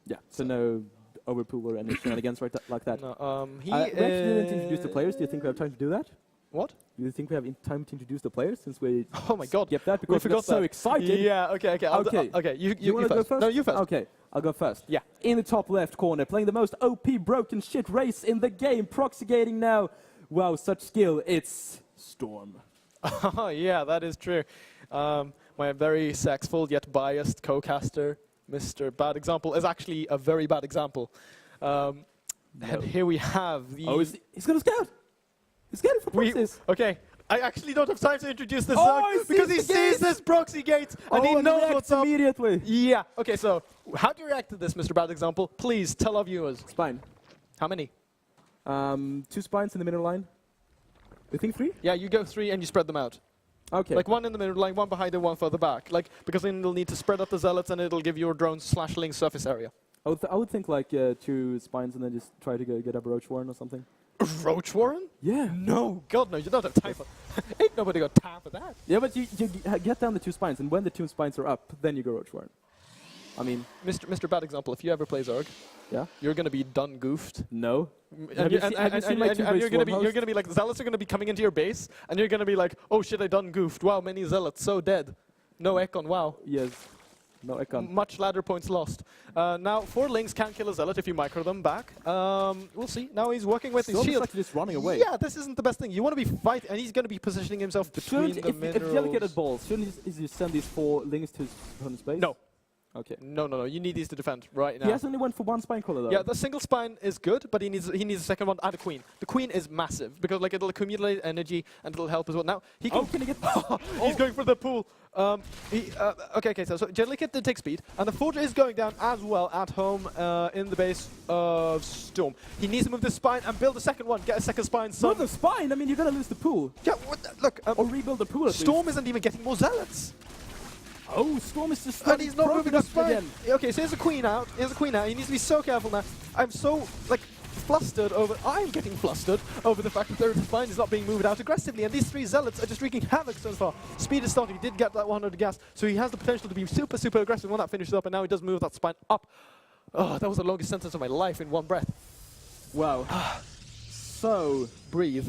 Yeah, so no overpool or any shenanigans like that. No, he We actually didn't introduce the players. Do you think we have time to do that? What? Do you think we have time to introduce the players since we Oh my god. skipped that because we forgot got so that. excited? Yeah, okay. Okay. Okay, you wanna go first. No, you first. Okay, I'll go first. Yeah. In the top left corner, playing the most OP broken shit race in the game, proxigating now. Wow, such skill. It's StorM. Oh, yeah, that is true. My very sexful yet biased co-caster, MrBadExample, is actually a very bad example. And here we have the... Oh, he's gonna scout. He's scouting for proxies. Okay, I actually don't have time to introduce this Oh, Zerg he because sees he the sees gate. this proxy gate and he and knows reacts what's up. immediately. Yeah, okay, so how do you react to this, MrBadExample? Please tell our viewers. Spine. How many? 2 spines in the middle line. You think 3? Yeah, you go 3 and you spread them out. Okay. Like 1 in the middle line, 1 behind and 1 further back. Like, because then you'll need to spread up the zealots and it'll give your drones /link surface area. I would think like 2 spines and then just try to get a Roach Warren or something. Roach Warren? Yeah. No, God no, you don't have time for ain't nobody got time for that. Yeah, but you get down the 2 spines, and when the 2 spines are up, then you go Roach Warren. I mean, MrBadExample, if you ever play Zerg, yeah. you're gonna be done goofed. No. And Have you seen my 2 you're base gonna be Swarm host? like the zealots are gonna be coming into your base, and you're gonna be like, oh shit, I done goofed. Wow, many zealots, so dead. No Ekon, wow. Yes. No, I can't. Much ladder points lost. Now 4 links can kill a zealot if you micro them back. We'll see. Now he's working with his Storm's shield. actually just running away. Yeah, this isn't the best thing. You want to be fighting, and he's going to be positioning himself between Shouldn't, the if Jellikit had minerals. balls, shouldn't he just send these 4 links to his opponent's base? No. Okay. No. You need these to defend right now. He has only went for 1 spine collar though. Yeah, the single spine is good, but he needs a second one and a queen. The queen is massive because like it'll accumulate energy and it'll help as well. Now he can. Oh, can he get? He's going for the pool. Okay. So Jellikit did take speed, and the forge is going down as well at home in the base of Storm. He needs to move the spine and build a second one. Get a second spine, son. Not the spine. I mean, you're gonna lose the pool. Yeah. Look. Or rebuild the pool. At Storm least. isn't even getting more zealots. Oh, Storm is just. And he's not moving the spine. again. Okay, so here's a queen out. He needs to be so careful now. I'm so like flustered over. I'm getting flustered over the fact that the spine is not being moved out aggressively, and these 3 zealots are just wreaking havoc so far. Speed is starting. He did get that 100 gas, so he has the potential to be super aggressive when that finishes up. And now he does move that spine up. Oh, that was the longest sentence of my life in one breath. Wow. So Breathe.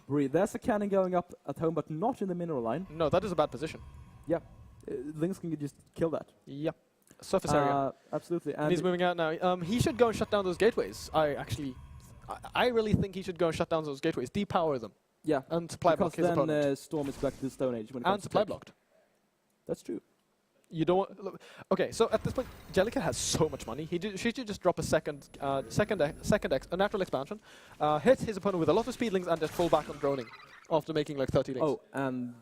there's a cannon going up at home, but not in the mineral line. No, that is a bad position. Yeah. Lynx can just kill that. Yeah. Surface area. Absolutely. And he's moving out now. He should go and shut down those gateways. I actually I really think he should go and shut down those gateways, depower them, Yeah. and supply block his Because then opponent. StorM is back to the Stone Age when it And comes to supply tech. blocked. That's true. You don't. Look, okay, so at this point, Jellikit has so much money. She should just drop a natural expansion, hit his opponent with a lot of speedlings, and just fall back on droning after making like 30 links. Oh, and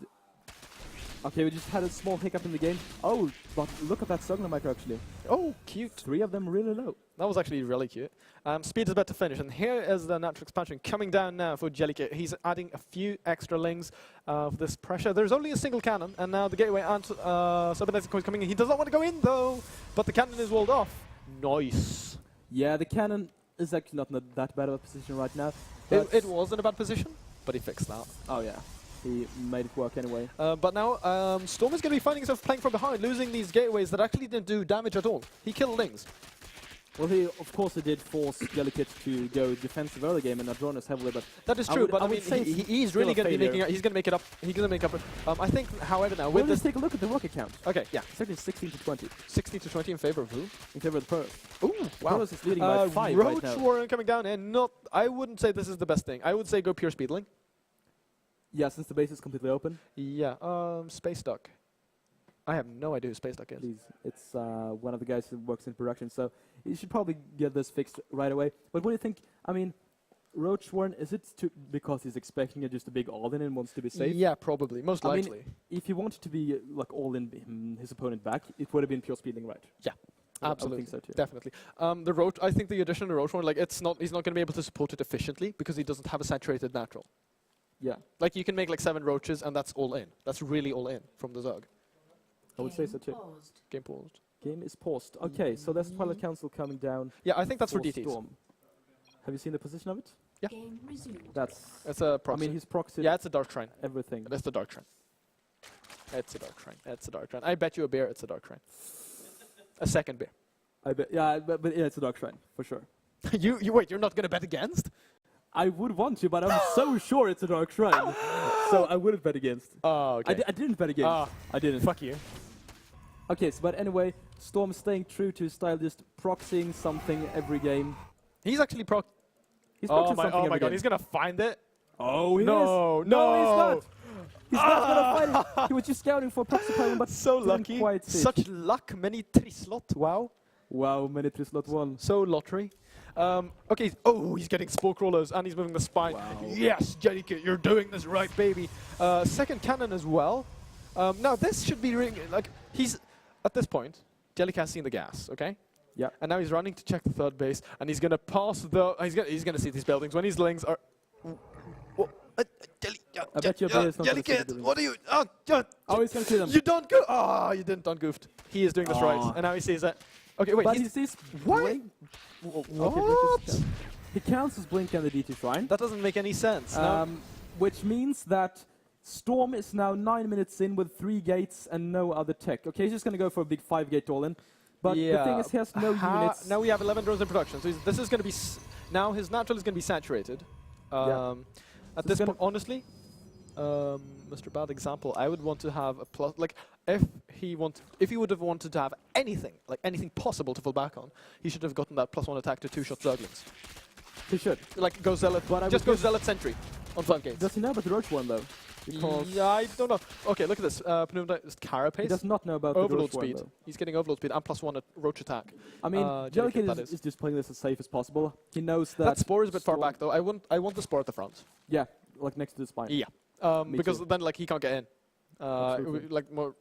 okay, we just had a small hiccup in the game. Oh, but look at that Sogna micro actually. Oh, cute. 3 of them really low. That was actually really cute. Speed is about to finish, and here is the natural expansion coming down now for Jellikit. He's adding a few extra lings of this pressure. There's only a single cannon, and now the gateway and StorM is coming in. He does not want to go in though, but the cannon is walled off. Nice. Yeah, the cannon is actually not in that bad of a position right now. It was in a bad position, but he fixed that. Oh yeah, he made it work anyway. But now StorM is going to be finding himself playing from behind, losing these gateways that actually didn't do damage at all. He killed lings. Well, of course, he did force Jellikit to go defensive early game and not drawn as heavily, but That is I true, would- but I I mean, would say he's still really a going to be failure. making. He's going to make it up. He's going to make up. I think, however, now well, with let's this. take a look at the rocket count. Okay, yeah, It's actually 16 to 20 16 to 20 in favor of who? in favor of the Pearl. Ooh, wow. Pearl is leading by 5 right Roach now. Warren coming down, and not. I wouldn't say this is the best thing. I would say go pure speedling. Yeah, since the base is completely open. Yeah. Space Duck. I have no idea who Space Duck is. Please, it's one of the guys who works in production, so you should probably get this fixed right away. But what do you think? I mean, Roach Warren, is it because he's expecting just a big all-in and wants to be safe? Yeah, probably. Most I mean, likely. If he wanted to be like all-in his opponent back, it would have been pure speedling, right? Yeah. I would Absolutely, think so too. definitely. The Roach, I think the addition of the Roach Warren, like he's not going to be able to support it efficiently because he doesn't have a saturated natural. Yeah, Like you can make like 7 roaches and that's all in. That's really all in from the Zerg. I would say so too. Game paused. Game is paused. Okay, so there's Twilight Council coming down. Yeah, I think that's for for DTs. StorM. Have you seen the position of it? Yeah. That's. It's a I proxy. mean, he's proxied Yeah, it's a Dark Shrine. everything. It's the Dark Shrine. It's a Dark Shrine. It's a Dark Shrine. I bet you a beer it's a Dark Shrine. A second beer. I bet. Yeah, but yeah, it's a dark shrine for sure. you wait, you're not going to bet against? I would want to, but I'm so sure it's a dark shrine, so I wouldn't bet against. Oh, okay. I didn't bet against. Ah, I didn't. fuck you. Okay, so but anyway, StorM is staying true to his style, just proxying something every game. He's actually He's Oh proxying my, something oh my every god, game. he's going to find it? Oh, he No, is. No, he's no. not. He's not gonna find it. He was just scouting for proxy playing, but So didn't lucky. quite see it. Such luck. Many trislot. Wow. Wow, many slot 1. So lottery. Okay. Oh, he's getting spore crawlers and he's moving the spine. Wow. Yes, Jellikit, you're doing this right, baby. Second cannon as well. Now this should be like he's at this point. Jellikit has seen the gas. Okay. Yeah. And now he's running to check the third base, and he's gonna pass the. He's gonna see these buildings when his lings are. I bet your bear is not gonna see the Jellikit, buildings. what are you? Oh, he's gonna see them. You don't go. Ah, you didn't done goofed. He is doing this right, Aw. and now he sees it. Okay, wait. But he he's- sees What? blink. What? Blink is- He counts as blink and the DT shrine. That doesn't make any sense. No. Which means that StorM is now 9 minutes in with 3 gates and no other tech. Okay, he's just going to go for a big 5-gate all-in. But the thing is, he has no units. Now we have 11 drones in production, so this is going to be. Now his natural is going to be saturated. Yeah. At So this it's point, honestly, MrBadExample, I would want to have a plus. Like, if he would have wanted to have anything, like anything possible to fall back on, he should have gotten that +1 attack to 2-shot Zerglings. He should. Like, go Zealot. But I Just would go just- Zealot Sentry on 5 gates. Does he know about the Roach one, though? Because Yeah, I don't know. Okay, look at this. Pneumatize he Carapace. does not know about the Overload Roach one, speed. though. He's getting overload speed and +1 at roach attack. I mean, Jellikit, that Jellikit is. is just playing this as safe as possible. He knows that... That spore is a bit far StorM back though. I want the spore at the front. Yeah, like next to the spine. Yeah. Me Because too. then like he can't get in. Absolutely. Like more.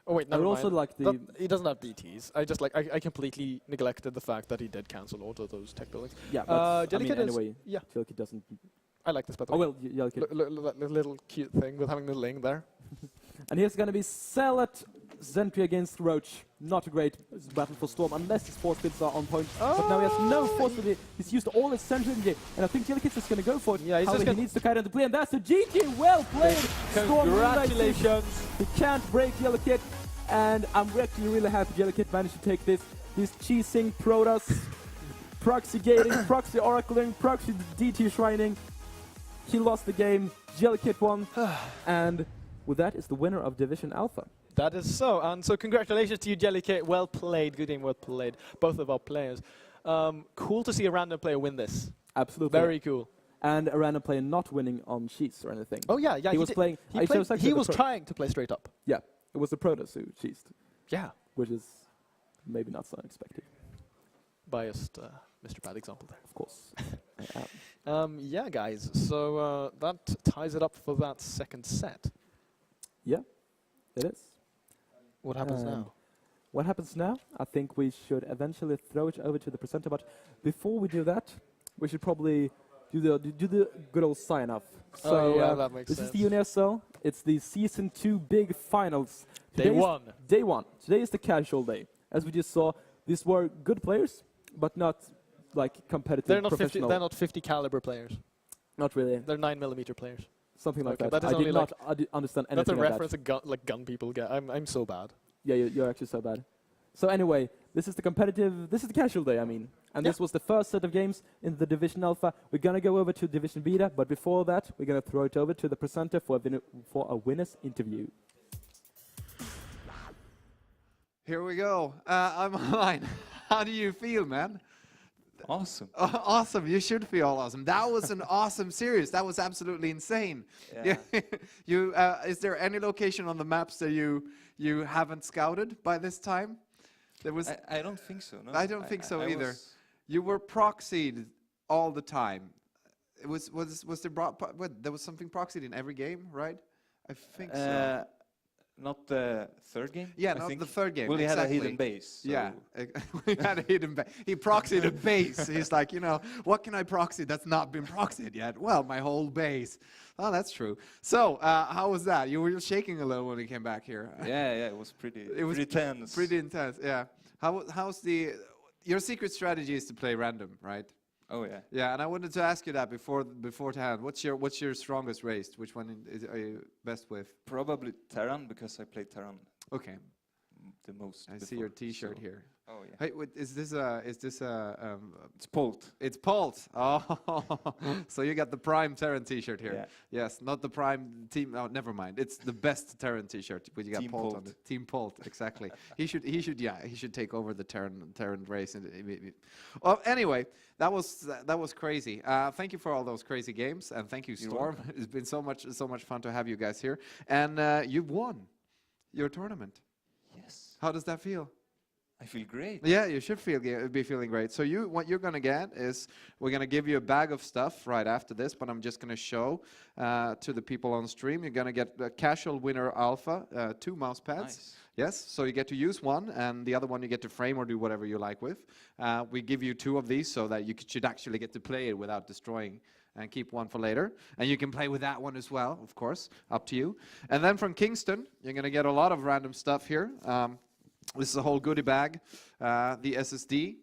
Oh wait, I never would mind. also like the... That- he doesn't have DTs. I just like I completely neglected the fact that he did cancel all of those tech buildings. yeah, but I Jellikit mean, is- anyway, yeah. Jellikit doesn't... I like this by the Oh, way. well, Jellikit. That little cute thing with having the ling there. And here's going to be Zealot Sentry against Roach. Not a great battle for StorM unless his force fields are on point. But now he has no force field. He's used all his Sentry in the game. And I think Jellikit's just going to go for it. Yeah, he's However, just he needs to kite into play. And that's a GG. Well played. StorM Congratulations. He can't break Jellikit. And I'm actually really happy Jellikit managed to take this. He's cheesing Protoss, proxy gating, proxy oracling, proxy DT shrining. He lost the game. Jellikit won. And with that is the winner of Division Alpha. That is so, and so congratulations to you, Jellikit. Well played, good game, well played. Both of our players. Cool to see a random player win this. Absolutely. Very cool. And a random player not winning on cheese or anything. Oh yeah, yeah. He was playing. He was trying to play straight up. Yeah, it was the Protoss who cheesed, Yeah. which is maybe not so unexpected, Biased MrBadExample there. of course. Yeah, guys. So that ties it up for that second set. Yeah, it is. What happens And now? What happens now? I think we should eventually throw it over to the presenter, but before we do that, we should probably do the good old sign-off. So yeah, that makes this sense. is the UniSL. It's the Season 2 big finals. Day Today is one. Day 1. Today is the casual day. As we just saw, these were good players, but not like competitive They're not 50. professional. They're not 50 caliber players. Not really. They're 9mm players. Something like Okay, that. that is I did only not understand anything That's a of that. reference to gun people get. I'm so bad. Yeah, you're actually so bad. So anyway, this is the casual day, I mean. And Yeah. this was the first set of games in the Division Alpha. We're going to go over to Division Beta, but before that, we're going to throw it over to the presenter for a winner's interview. Here we go. I'm online. How do you feel, man? Awesome. Awesome. You should feel awesome. That was an awesome series. That was absolutely insane. Yeah. You is there any location on the maps that you haven't scouted by this time? There was. I don't think so. No. I don't think so I either. was- You were proxied all the time. It was there there was something proxied in every game, right? I think so. Not the third game. Yeah, I not think the third game. Well, he had a exactly. hidden base. So Yeah, we had a hidden base. He proxied a base. He's like, what can I proxy that's not been proxied yet? Well, my whole base. Oh, that's true. So, how was that? You were shaking a little when we came back here. Yeah, it was pretty. It was pretty tense. Pretty intense. Yeah. How's your secret strategy is to play random, right? Oh yeah. Yeah, and I wanted to ask you that beforehand. What's your strongest race? Which one are you best with? Probably Terran because I played Terran Okay, the most. I see your T-shirt so- here. Oh yeah. Hey, wait, is this It's Polt. It's Pult. Oh, so you got the Prime Terran T-shirt here. Yeah. Yes, not the Prime Team. Oh, never mind. It's the best Terran T-shirt, but you got Team Pult on Pult. it. Team Pult, exactly. he should take over the Terran race. Well, anyway, that was crazy. Thank you for all those crazy games, and thank you, You're Storm. welcome. It's been so much fun to have you guys here, and you've won your tournament. Yes. How does that feel? I feel great. Yeah, you should be feeling great. So what you're gonna get is we're gonna give you a bag of stuff right after this, but I'm just gonna show to the people on stream. You're gonna get a casual winner alpha, 2 mouse pads. Nice. Yes, so you get to use one, and the other one you get to frame or do whatever you like with. We give you 2 of these so that you should actually get to play it without destroying, and keep one for later. And you can play with that one as well, of course, up to you. And then from Kingston, you're gonna get a lot of random stuff here. This is a whole goodie bag, the SSD.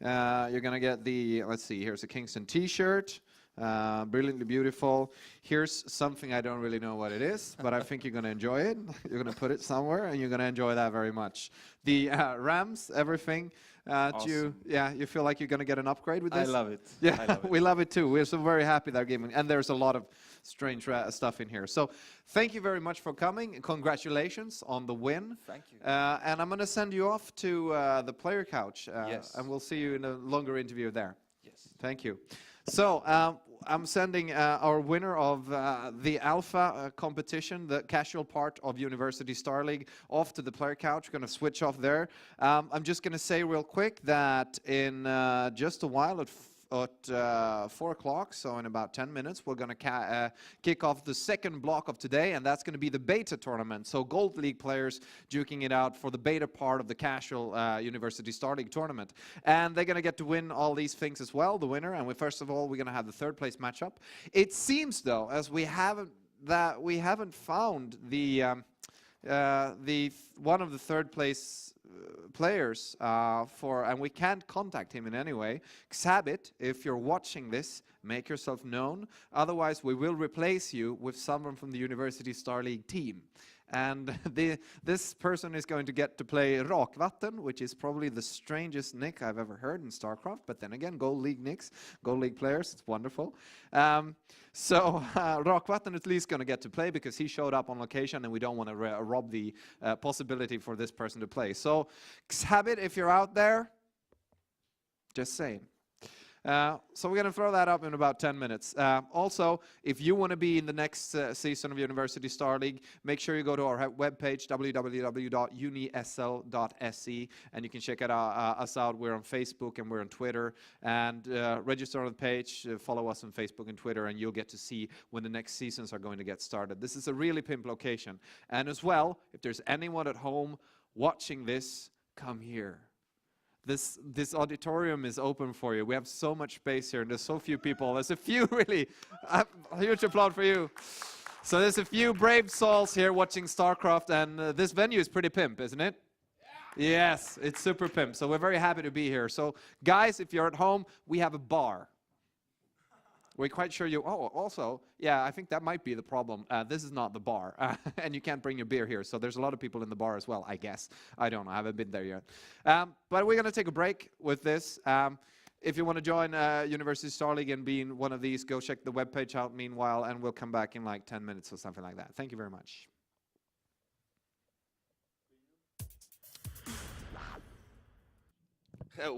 You're going to get let's see, here's a Kingston t-shirt, brilliantly beautiful. Here's something I don't really know what it is, but I think you're going to enjoy it. You're going to put it somewhere, and you're going to enjoy that very much. The RAMs, everything. Awesome. You feel like you're going to get an upgrade with this? I love it. Yeah, I love it. we love it too. We're so very happy that game, and there's a lot of strange stuff in here. So thank you very much for coming, and congratulations on the win. Thank you. And I'm going to send you off to the player couch, Yes. and we'll see you in a longer interview there. Yes. Thank you. So I'm sending our winner of the Alpha competition, the casual part of University Star League, off to the player couch. We're going to switch off there. I'm just going to say real quick that in just a while at 4 o'clock, so in about 10 minutes, we're going to kick off the second block of today, and that's going to be the beta tournament. So Gold League players duking it out for the beta part of the casual University Star League tournament. And they're going to get to win all these things as well, the winner. And first of all, we're going to have the third place matchup. It seems, though, as we haven't found the one of the third place players and we can't contact him in any way. Xabit, if you're watching this, make yourself known. Otherwise, we will replace you with someone from the University Star League team. And this person is going to get to play Rakvatten, which is probably the strangest nick I've ever heard in StarCraft. But then again, Gold League nicks, Gold League players, it's wonderful. So Rakvatten at least going to get to play because he showed up on location, and we don't want to rob the possibility for this person to play. So Xabit, if you're out there, just saying. So we're going to throw that up in about 10 minutes. Also, if you want to be in the next season of University Star League, make sure you go to our webpage, www.unisl.se, and you can check us out. We're on Facebook and we're on Twitter. And register on the page, follow us on Facebook and Twitter, and you'll get to see when the next seasons are going to get started. This is a really pimp location. And as well, if there's anyone at home watching this, come here. This auditorium is open for you. We have so much space here, and there's so few people. There's a few, really. A huge applaud for you. So there's a few brave souls here watching StarCraft, and this venue is pretty pimp, isn't it? Yes, it's super pimp. So we're very happy to be here. So guys, if you're at home, we have a bar. We're quite sure you... Oh, also, yeah, I think that might be the problem. This is not the bar, and you can't bring your beer here. So there's a lot of people in the bar as well, I guess. I don't know. I haven't been there yet. But we're going to take a break with this. If you want to join University Star League and be in one of these, go check the webpage out meanwhile, and we'll come back in like 10 minutes or something like that. Thank you very much.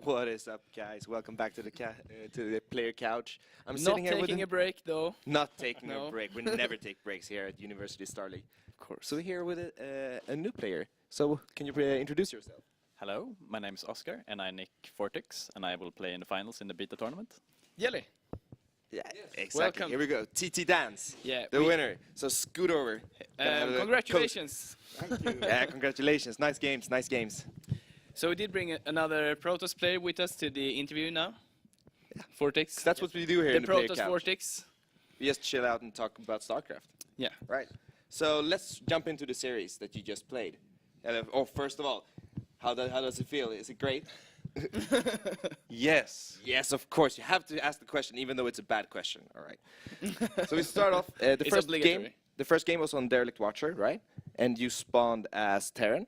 What is up, guys? Welcome back to the player couch. I'm Not sitting here with taking a break, though. Not taking No. a break. We never take breaks here at University Star League. Of course. So we're here with a new player. So can you introduce yourself? Hello, my name is Oscar, and I nick Fortix, and I will play in the finals in the beta tournament. Jelly. Yeah, exactly. Welcome. Here we go. TT Dance, Yeah. the winner. So scoot over. Congratulations. Thank you. Yeah, congratulations. Nice games. Nice games. So we did bring another Protoss player with us to the interview now. Yeah. Fortix. That's what we do here the in the player Protoss couch. Fortix. We just chill out and talk about StarCraft. Yeah. Right. So let's jump into the series that you just played. First of all, how does it feel? Is it great? Yes. Yes, of course. You have to ask the question, even though it's a bad question. All right. So we start off. The first game was on Derelict Watcher, right? And you spawned as Terran.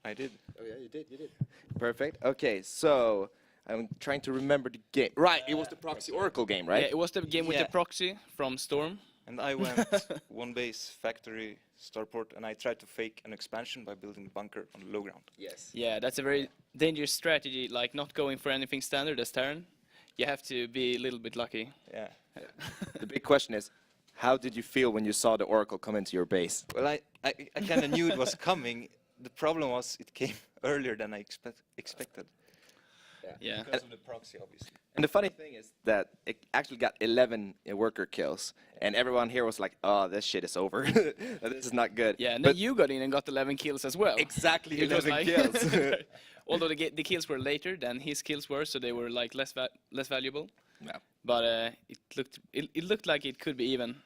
I did. Oh yeah, you did. Perfect. Okay, so I'm trying to remember the game. Right, it was the Proxy Oracle game, right? Yeah, it was the game with the proxy from StorM. And I went one base, factory, starport, and I tried to fake an expansion by building a bunker on the low ground. Yes. Yeah, that's a very dangerous strategy, like not going for anything standard as Terran. You have to be a little bit lucky. Yeah. The big question is, how did you feel when you saw the Oracle come into your base? Well, I kind of knew it was coming. The problem was it came earlier than I expected. Yeah. Because of the proxy, obviously. And the funny thing is that it actually got 11 worker kills, and everyone here was like, "Oh, this shit is over. This is not good." Yeah, and then you got in and got 11 kills as well. Exactly, It was 11 kills. Although the kills were later than his kills were, so they were like less valuable. Yeah. But it looked like it could be even.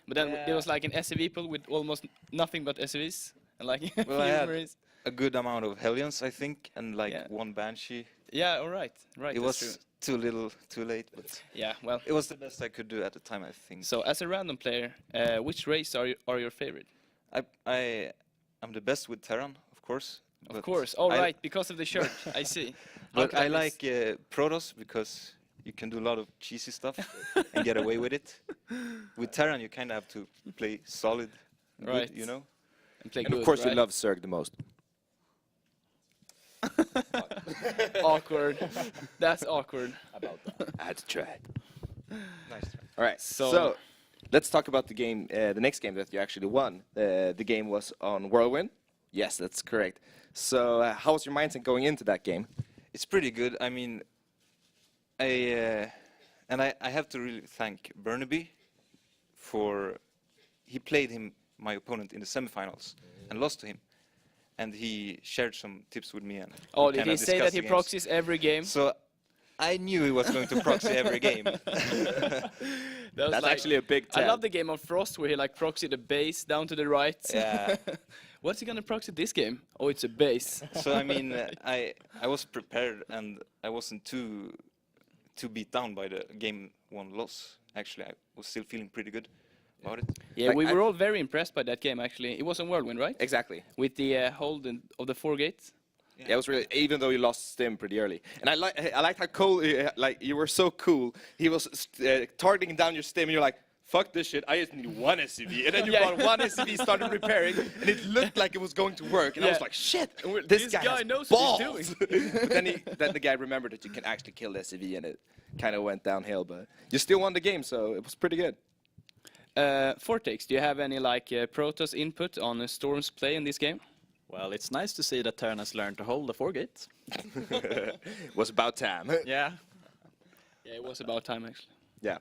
But then there was like an SCV pool with almost nothing but SCVs, and like Well, I had a good amount of Hellions, I think, and like one Banshee. Yeah, all right. It was too little, too late, but yeah, well, it was the best I could do at the time, I think. So, as a random player, which race are your favorite? I'm the best with Terran, of course. Of course, all right, because of the shirt. I see. But I like Protoss because you can do a lot of cheesy stuff and get away with it. With Terran, you kind of have to play solid, right? Good, you know. And of course, you love Zerg the most. Awkward. That's awkward. I had to try. Nice try. All right, so let's talk about the game, the next game that you actually won. The game was on Whirlwind. Yes, that's correct. So how was your mindset going into that game? It's pretty good. I mean, I have to really thank Burnaby for he played my opponent in the semifinals and lost to him. And he shared some tips with me. And did he say that he proxies every game? So I knew he was going to proxy every game. That's actually a big tell. I love the game of Frost where he like proxied the base down to the right. Yeah. What's he gonna proxy this game? Oh, it's a base. So I mean, I was prepared and I wasn't too beat down by the game one loss. Actually, I was still feeling pretty good about it. Yeah, we were all very impressed by that game. Actually, it was on Whirlwind, right? Exactly. With the hold of the 4 gates. Yeah, it was really, even though you lost Stim pretty early. And I liked how cool, like you were so cool. He was targeting down your Stim, and you're like, fuck this shit, I just need one SUV. And then you bought one SUV, started repairing, and it looked like it was going to work. And I was like, shit, this guy knows balls. What he's doing. But then the guy remembered that you can actually kill the SUV, and it kind of went downhill. But you still won the game, so it was pretty good. Vortex, do you have any like Protoss input on StorM's play in this game? Well, it's nice to see that Tern has learned to hold the 4-gate. It was about time. Yeah. Yeah, it was about time, actually. Yeah.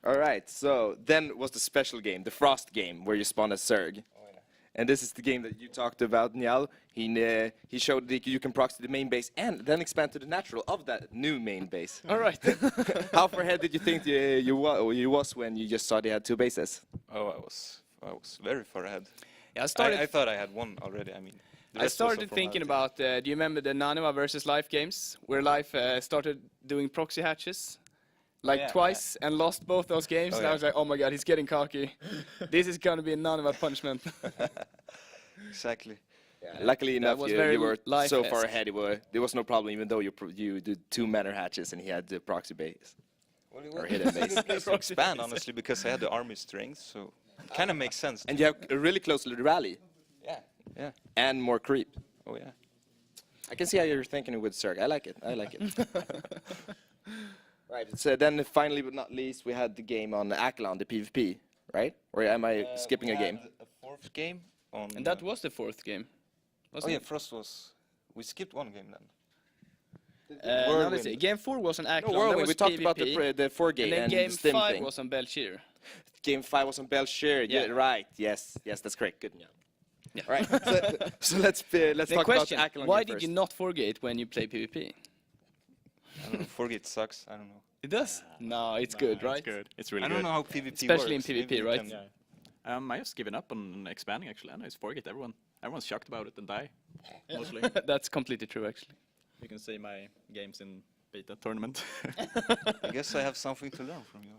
All right, so then was the special game, the Frost game, where you spawn as Zerg. And this is the game that you talked about, Njal. He showed that you can proxy the main base and then expand to the natural of that new main base. All right. How far ahead did you think you was when you just saw they had 2 bases? Oh, I was very far ahead. Yeah, I thought I had one already. I mean, I started thinking about, do you remember the Nanova versus Life games, where Life started doing proxy hatches? Like twice and lost both those games. And I was like, oh my god, he's getting cocky. This is going to be a Nanova punishment. Exactly. Yeah. Luckily enough, you were so far ahead. There was no problem, even though you did 2 manor hatches and he had the proxy base. Well, or hidden base. Expand, honestly, because I had the army strength, so it kind of makes sense. And you have a really close to the rally. Yeah. And more creep. Oh, yeah. I can see how you're thinking with Zerg. I like it. Right, so then finally but not least, we had the game on Eklund, the PvP, right? Or am I skipping a game? A 4th game on... And that was the 4th game, wasn't it? Frost was... We skipped one game then. No, let's see. Game 4 was on Eklund. Whirlwind. We talked about the 4 game and then game the Stim 5 thing. was on Belchir. Game 5 was on Belchir. Yeah, right. Yes, that's correct. Good. Yeah. Right. So let's talk about Eklund. Why did you not 4-gate when you play PvP? I don't know, 4-gate sucks. I don't know. It does? No, it's good, right? It's good. It's really good. I don't know how PvP Especially works. in PvP, right? Yeah. I just given up on expanding, actually. I know it's 4-gate. Everyone's shocked about it and die, mostly. That's completely true, actually. You can see my games in beta tournament. I guess I have something to learn from you.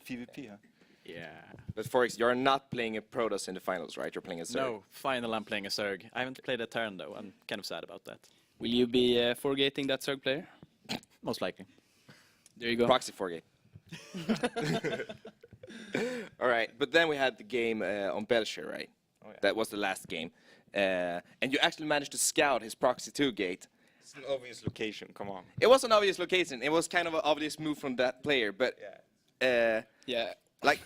PvP, huh? Yeah. But Forex, you're not playing a Protoss in the finals, right? You're playing a Zerg. No, final I'm playing a Zerg. I haven't played a Terran, though. I'm kind of sad about that. Will you be 4-gating that Zerg player? Most likely. There you go. Proxy 4-gate. All right, but then we had the game on Belchir, right? Oh, yeah. That was the last game. And you actually managed to scout his proxy 2-gate. It's an obvious location, come on. It was an obvious location. It was kind of an obvious move from that player, but... Like,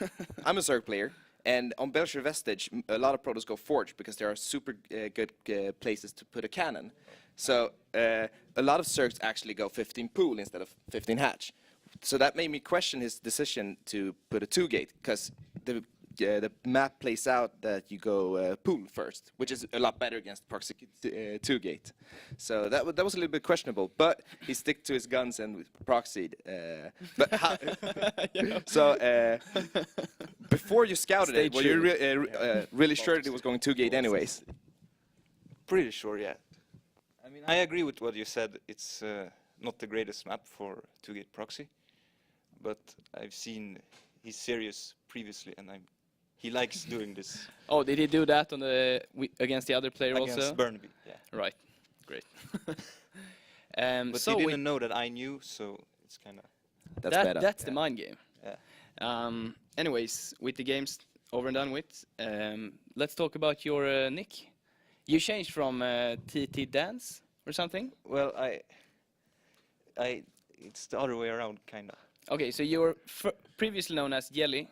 I'm a Zerg player, and on Belchir Vestige, a lot of Protoss go Forge because there are super good places to put a cannon. So a lot of Zergs actually go 15 pool instead of 15 hatch. So that made me question his decision to put a 2-gate, because the map plays out that you go pool first, which is a lot better against proxy 2-gate. So that was a little bit questionable, but he stick to his guns and proxied. But how, so before you scouted it, were you really sure that it was going 2-gate anyways? Pretty sure, yeah. I mean, I agree with what you said. It's not the greatest map for 2-gate proxy, but I've seen he's serious previously, and he likes doing this. Oh, did he do that on the against the other player also? Against Burnaby, yeah. Right, great. But so he didn't know that I knew, so it's kind of... That's the mind game. Yeah. Anyways, with the games over and done with, let's talk about your nick. You changed from TT Dance or something? Well, it's the other way around, kind of. Okay, so you were previously known as Jelly.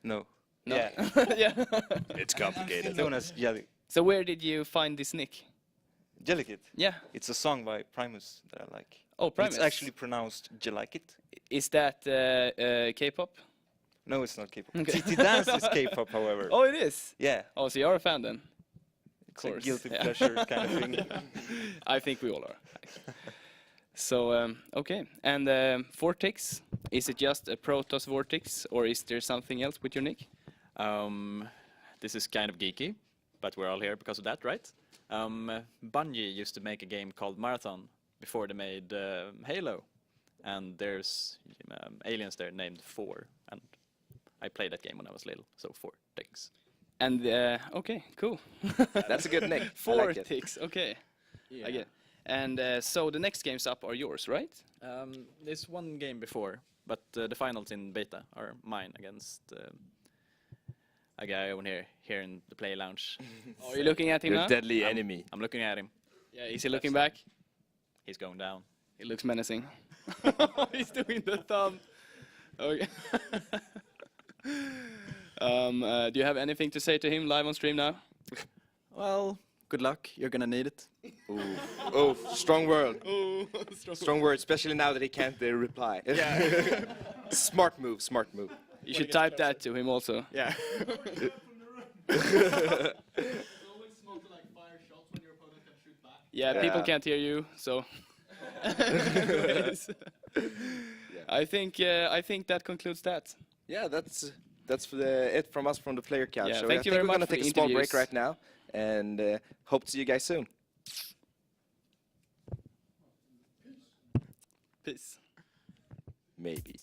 No. Yeah. Yeah. It's complicated. Known as Jelly. So where did you find this nick? Jellikit? Yeah. It's a song by Primus that I like. Oh, Primus. It's actually pronounced Jellikit. Is that K-pop? No, it's not K-pop. Okay. TT Dance is K-pop, however. Oh, it is? Yeah. Oh, so you're a fan then? It's a guilty pleasure kind of thing. I think we all are. So, okay. And Vortex, is it just a Protoss Vortex, or is there something else with your nick? This is kind of geeky, but we're all here because of that, right? Bungie used to make a game called Marathon before they made Halo. And there's aliens there named 4. And I played that game when I was little, so 4-ticks. And, okay, cool. That's a good nick. 4-ticks, okay. Yeah. I get it. And so the next games up are yours, right? There's one game before, but the finals in beta are mine against a guy over here in the play lounge. Oh, are you looking at him Your now? deadly enemy. I'm looking at him. Yeah, is he looking back? He's going down. He looks menacing. He's doing the thumb. Okay. Do you have anything to say to him live on stream now? Well, good luck. You're gonna need it. Oh, strong word. Strong word, especially now that he can't reply. Yeah. Smart move, smart move. You should type that to him also. Yeah. Yeah, people can't hear you, so. I think that concludes that. Yeah, that's it from us from the player couch. Yeah, so thank I you think very we're much gonna for take the a small break interviews. right now, and hope to see you guys soon. Peace. Maybe.